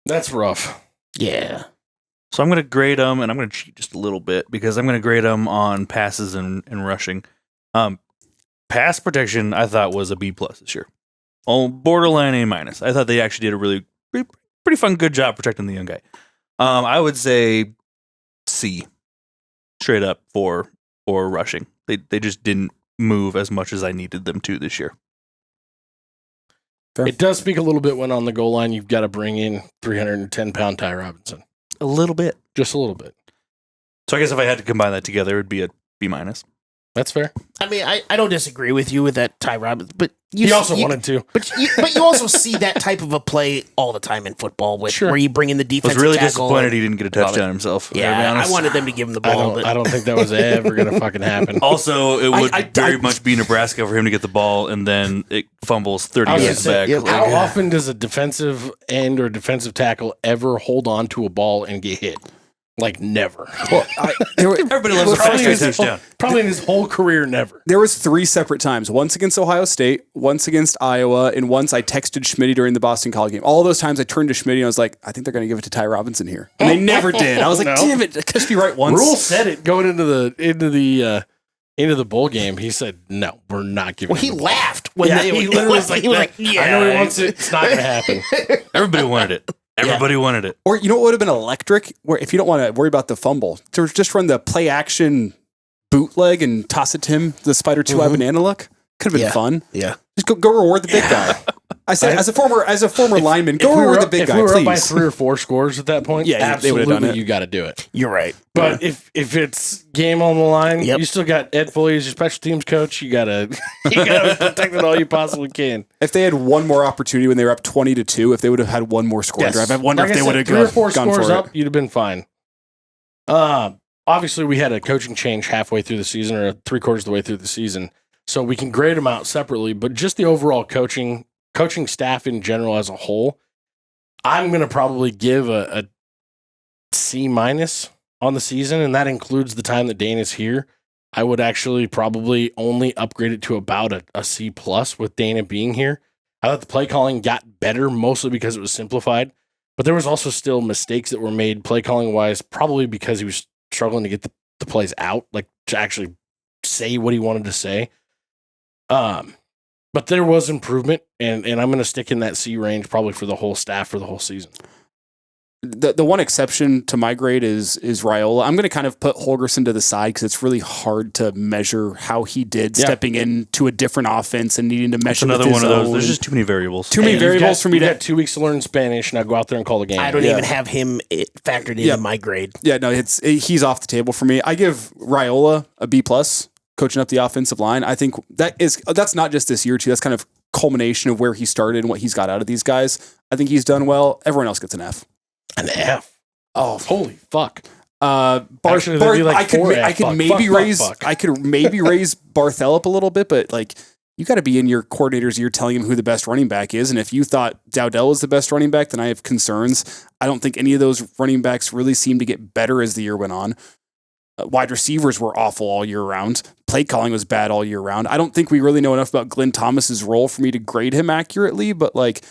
That's rough. Yeah. So I'm going to grade them, and I'm going to cheat just a little bit because I'm going to grade them on passes and rushing. Pass protection, I thought was a B+ this year. Oh, borderline A-. I thought they actually did a really pretty fun, good job protecting the young guy. I would say C, straight up for rushing. They just didn't move as much as I needed them to this year. Fair. It does speak a little bit when on the goal line you've got to bring in 310-pound Ty Robinson. A little bit. Just a little bit. So I guess if I had to combine that together, it would be a B-. That's fair. I mean, I don't disagree with you with that Ty Robinson, but he also wanted to. But you also see that type of a play all the time in football, where you bring in the defensive tackle. I was really tackle disappointed he didn't get a touchdown himself. Yeah, I wanted them to give him the ball. I don't think that was ever going to fucking happen. Also, it would very much be Nebraska for him to get the ball, and then it fumbles 30 yards back. How often does a defensive end or defensive tackle ever hold on to a ball and get hit? Like never. Well, everybody loves a frustrated touchdown. Probably in his whole career, never. There was 3 separate times. Once against Ohio State, once against Iowa, and once I texted Schmitty during the Boston College game. All those times I turned to Schmitty and I was like, I think they're going to give it to Ty Robinson here. And they never did. I was like, damn it, catch me right once. Rule said it going into the bowl game. He said, no, we're not giving it. Well, he laughed when he literally was like, yeah, I know he wants it. It's not going to happen. Everybody wanted it. Everybody wanted it. Or you know what would have been electric? Where if you don't want to worry about the fumble, to just run the play action bootleg and toss it to him, the Spider 2-eye banana look. Could have been fun. Yeah. Just go reward the big guy. I said, as a former lineman, go reward the big guy, please. If we were up by please. 3 or 4 scores at that point, they would have done it. You got to do it. You're right. But if it's game on the line, you still got Ed Foley as your special teams coach. You gotta protect it all you possibly can. If they had one more opportunity when they were up 20-2, if they would have had one more score drive, I wonder if they would have 3 or 4 gone scores for up, it. you'd have been fine. Obviously, we had a coaching change halfway through the season, or 3/4 of the way through the season. So we can grade them out separately, but just the overall coaching staff in general as a whole, I'm going to probably give a C- on the season, and that includes the time that Dane is here. I would actually probably only upgrade it to about a C+ with Dana being here. I thought the play calling got better, mostly because it was simplified, but there was also still mistakes that were made play calling wise, probably because he was struggling to get the plays out, like to actually say what he wanted to say. But there was improvement, and I'm going to stick in that C range probably for the whole staff for the whole season. The one exception to my grade is Raiola. I'm going to kind of put Holgerson to the side because it's really hard to measure how he did stepping into a different offense and needing to measure. That's another one of those. There's just too many variables. Too many variables for me to. Got 2 weeks to learn Spanish. Now go out there and call the game. I don't even have him factored into my grade. Yeah, no, he's off the table for me. I give Raiola a B+, coaching up the offensive line. I think that's not just this year too. That's kind of culmination of where he started and what he's got out of these guys. I think he's done well. Everyone else gets an F. An F. Oh, holy fuck! Actually, I could maybe raise Barthel up a little bit, but like you got to be in your coordinator's ear telling him who the best running back is. And if you thought Dowdell was the best running back, then I have concerns. I don't think any of those running backs really seemed to get better as the year went on. Wide receivers were awful all year round. Play calling was bad all year round. I don't think we really know enough about Glenn Thomas's role for me to grade him accurately, but like.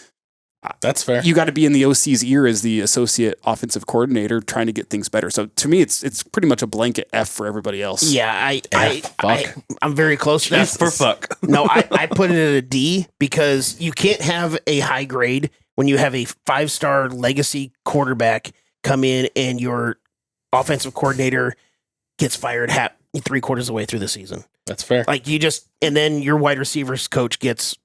That's fair. You got to be in the OC's ear as the associate offensive coordinator trying to get things better. So to me, it's pretty much a blanket F for everybody else. Yeah, I'm very close to that. F for fuck. No, I put it at a D because you can't have a high grade when you have a 5-star legacy quarterback come in and your offensive coordinator gets fired 3/4 of the way through the season. That's fair. Like and then your wide receivers coach gets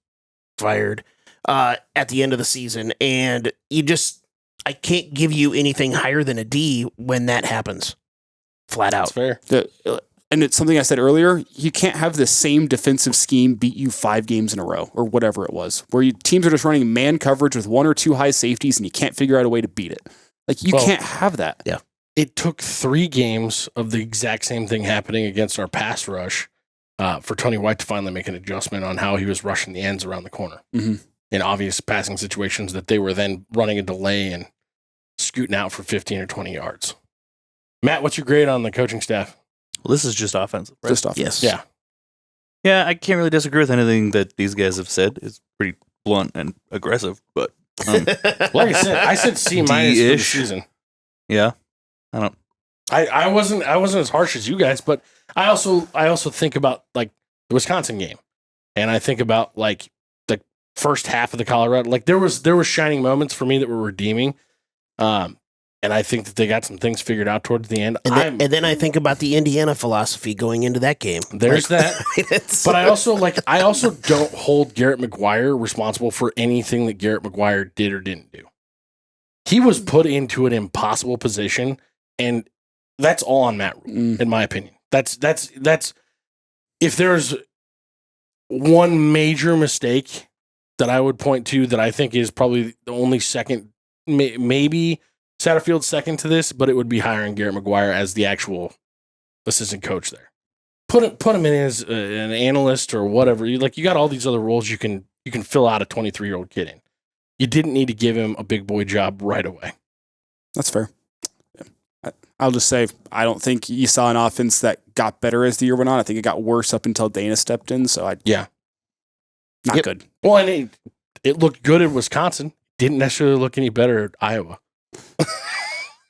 fired at the end of the season, and I can't give you anything higher than a D when that happens. Flat out. That's fair. And it's something I said earlier, you can't have the same defensive scheme beat you 5 games in a row, or whatever it was, where teams are just running man coverage with 1 or 2 high safeties, and you can't figure out a way to beat it. Like, you can't have that. Yeah. It took 3 games of the exact same thing happening against our pass rush for Tony White to finally make an adjustment on how he was rushing the ends around the corner. Mm-hmm. In obvious passing situations that they were then running a delay and scooting out for 15 or 20 yards. Matt, what's your grade on the coaching staff? Well, this is just offensive, right? Just offensive. Yes. Yeah. Yeah, I can't really disagree with anything that these guys have said. It's pretty blunt and aggressive, but like I said C- for the season. Yeah. I wasn't as harsh as you guys, but I also think about like the Wisconsin game, and I think about like the first half of the Colorado. Like there was shining moments for me that were redeeming, and I think that they got some things figured out towards the end. And then I think about the Indiana philosophy going into that game. There's that, but I also don't hold Garrett McGuire responsible for anything that Garrett McGuire did or didn't do. He was put into an impossible position, and that's all on Matt Rule, in my opinion. That's if there's one major mistake that I would point to that I think is probably the only second, maybe Satterfield's second to this, but it would be hiring Garrett McGuire as the actual assistant coach there. Put him in as an analyst or whatever. You got all these other roles you can fill out a 23-year-old kid in. You didn't need to give him a big boy job right away. That's fair. I'll just say, I don't think you saw an offense that got better as the year went on. I think it got worse up until Dana stepped in. So not good. Well, and it looked good in Wisconsin. Didn't necessarily look any better at Iowa.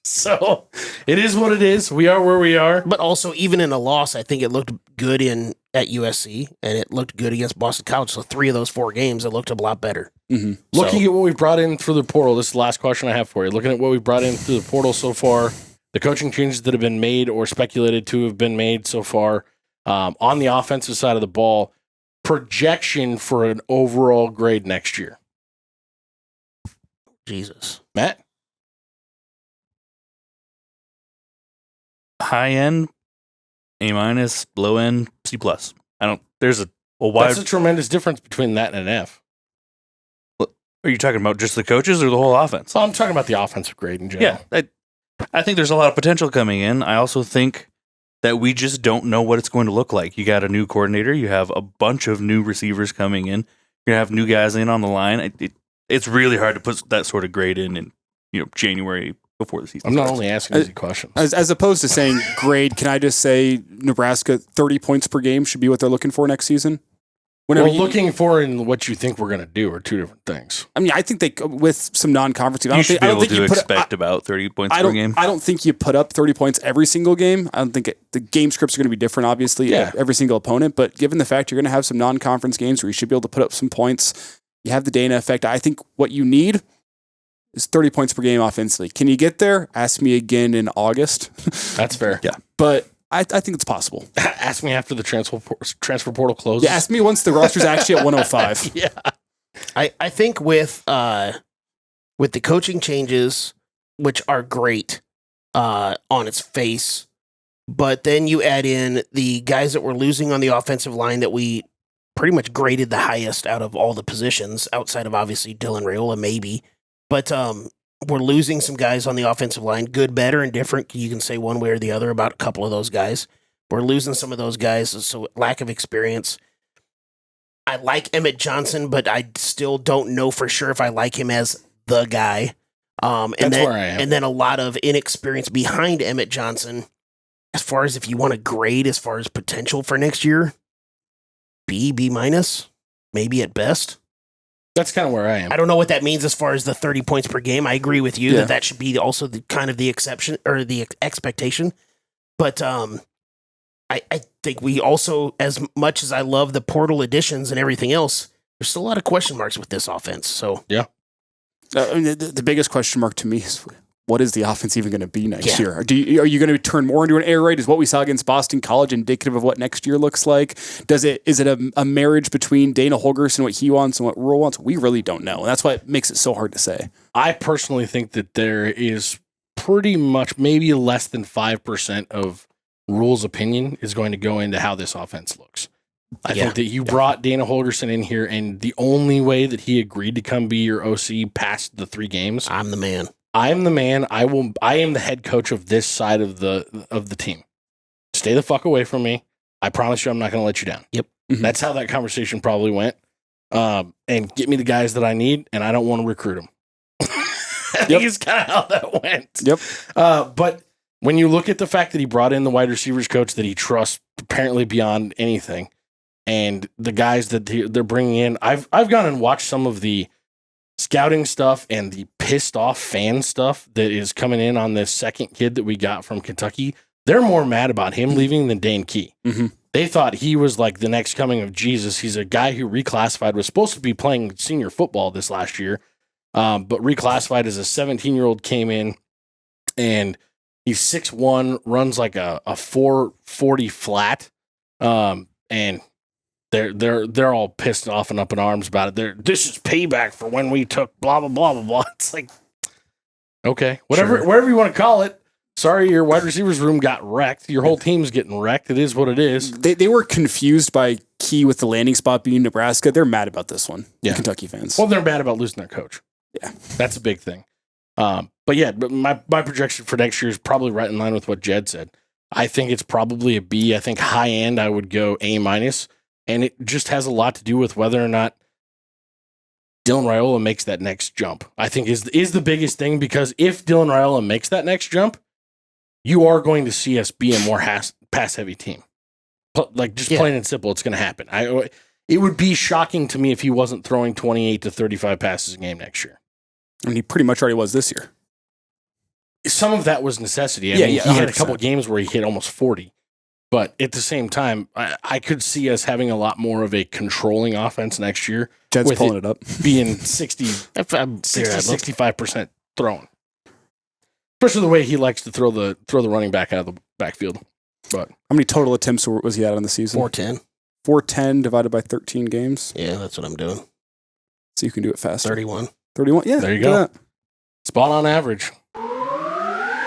So it is what it is. We are where we are. But also, even in a loss, I think it looked good at USC, and it looked good against Boston College. So 3 of those 4 games, it looked a lot better. Mm-hmm. Looking at what we brought in through the portal, this is the last question I have for you. Looking at what we brought in through the portal so far, the coaching changes that have been made or speculated to have been made so far on the offensive side of the ball, projection for an overall grade next year. Jesus. Matt? High end, A-, low end, C+. There's a wide. That's a tremendous difference between that and an F. Are you talking about just the coaches or the whole offense? Oh, I'm talking about the offensive grade in general. Yeah, I think there's a lot of potential coming in. I also think that we just don't know what it's going to look like. You got a new coordinator. You have a bunch of new receivers coming in. You're going to have new guys in on the line. It's really hard to put that sort of grade in January before the season I'm not starts. only asking easy questions. As opposed to saying grade, can I just say Nebraska 30 points per game should be what they're looking for next season? Looking for and what you think we're going to do are two different things. I mean, I think they, with some non-conference teams, You should be able to expect about 30 points per game. I don't think you put up 30 points every single game. I don't think the game scripts are going to be different, obviously, every single opponent. But given the fact you're going to have some non-conference games where you should be able to put up some points, you have the Dana effect. I think what you need is 30 points per game offensively. Can you get there? Ask me again in August. That's fair. Yeah. But I think it's possible. Ask me after the transfer portal closes. Yeah, ask me once the roster's actually at 105. Yeah. I think with the coaching changes, which are great on its face, but then you add in the guys that we're losing on the offensive line that we pretty much graded the highest out of all the positions, outside of obviously Dylan Raiola, maybe. But we're losing some guys on the offensive line, good, better, and different. You can say one way or the other about a couple of those guys. We're losing some of those guys, so lack of experience. I like Emmett Johnson, but I still don't know for sure if I like him as the guy. That's where I am. And then a lot of inexperience behind Emmett Johnson. As far as if you want to grade as far as potential for next year, B minus, maybe at best. That's kind of where I am. I don't know what that means as far as the 30 points per game. I agree with you that should be also the kind of the exception or the expectation. But I think we also, as much as I love the portal additions and everything else, there's still a lot of question marks with this offense. So yeah, I mean, the biggest question mark to me is, what is the offense even going to be next year? Are you going to turn more into an air raid? Is what we saw against Boston College indicative of what next year looks like? Is it a marriage between Dana Holgorsen and what he wants and what Rolo wants? We really don't know. And that's why it makes it so hard to say. I personally think that there is pretty much maybe less than 5% of Rule's opinion is going to go into how this offense looks. I think that you brought Dana Holgorsen in here, and the only way that he agreed to come be your OC past the 3 games, I'm the man. I am the man. I am the head coach of this side of the team. Stay the fuck away from me. I promise you I'm not going to let you down. Yep. Mm-hmm. That's how that conversation probably went. And get me the guys that I need, and I don't want to recruit them. I think it's kind of how that went. Yep. But when you look at the fact that he brought in the wide receivers coach that he trusts apparently beyond anything, and the guys that they're bringing in, I've gone and watched some of the scouting stuff and the pissed off fan stuff that is coming in on this second kid that we got from Kentucky. They're more mad about him leaving than Dane Key. Mm-hmm. They thought he was like the next coming of Jesus. He's a guy who reclassified, was supposed to be playing senior football this last year, but reclassified as a 17-year-old, came in, and he's 6'1", runs like a 4.40 flat, and they're all pissed off and up in arms about it. This is payback for when we took blah blah blah blah blah. It's like, okay, whatever you want to call it. Sorry, your wide receivers room got wrecked. Your whole team's getting wrecked. It is what it is. They were confused by Key with the landing spot being Nebraska. They're mad about this one. Yeah. Kentucky fans. Well, they're mad about losing their coach. Yeah, that's a big thing. But my projection for next year is probably right in line with what Jed said. I think it's probably a B. I think high end I would go A minus. And it just has a lot to do with whether or not Dylan Raiola makes that next jump. I think is the biggest thing, because if Dylan Raiola makes that next jump, you are going to see us be a more pass-heavy team. Like, just plain and simple, it's going to happen. It would be shocking to me if he wasn't throwing 28 to 35 passes a game next year. And he pretty much already was this year. Some of that was necessity. I mean, he had a couple games where he hit almost 40. But at the same time, I could see us having a lot more of a controlling offense next year. Jed's pulling it up. Being 65% thrown. Especially the way he likes to throw the running back out of the backfield. But how many total attempts was he at on the season? 410. 410 divided by 13 games. Yeah, that's what I'm doing. So you can do it faster. 31. 31? Yeah. There you go. Spot on average.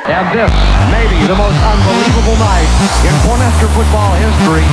And this may be the most unbelievable night in Cornhusker football history.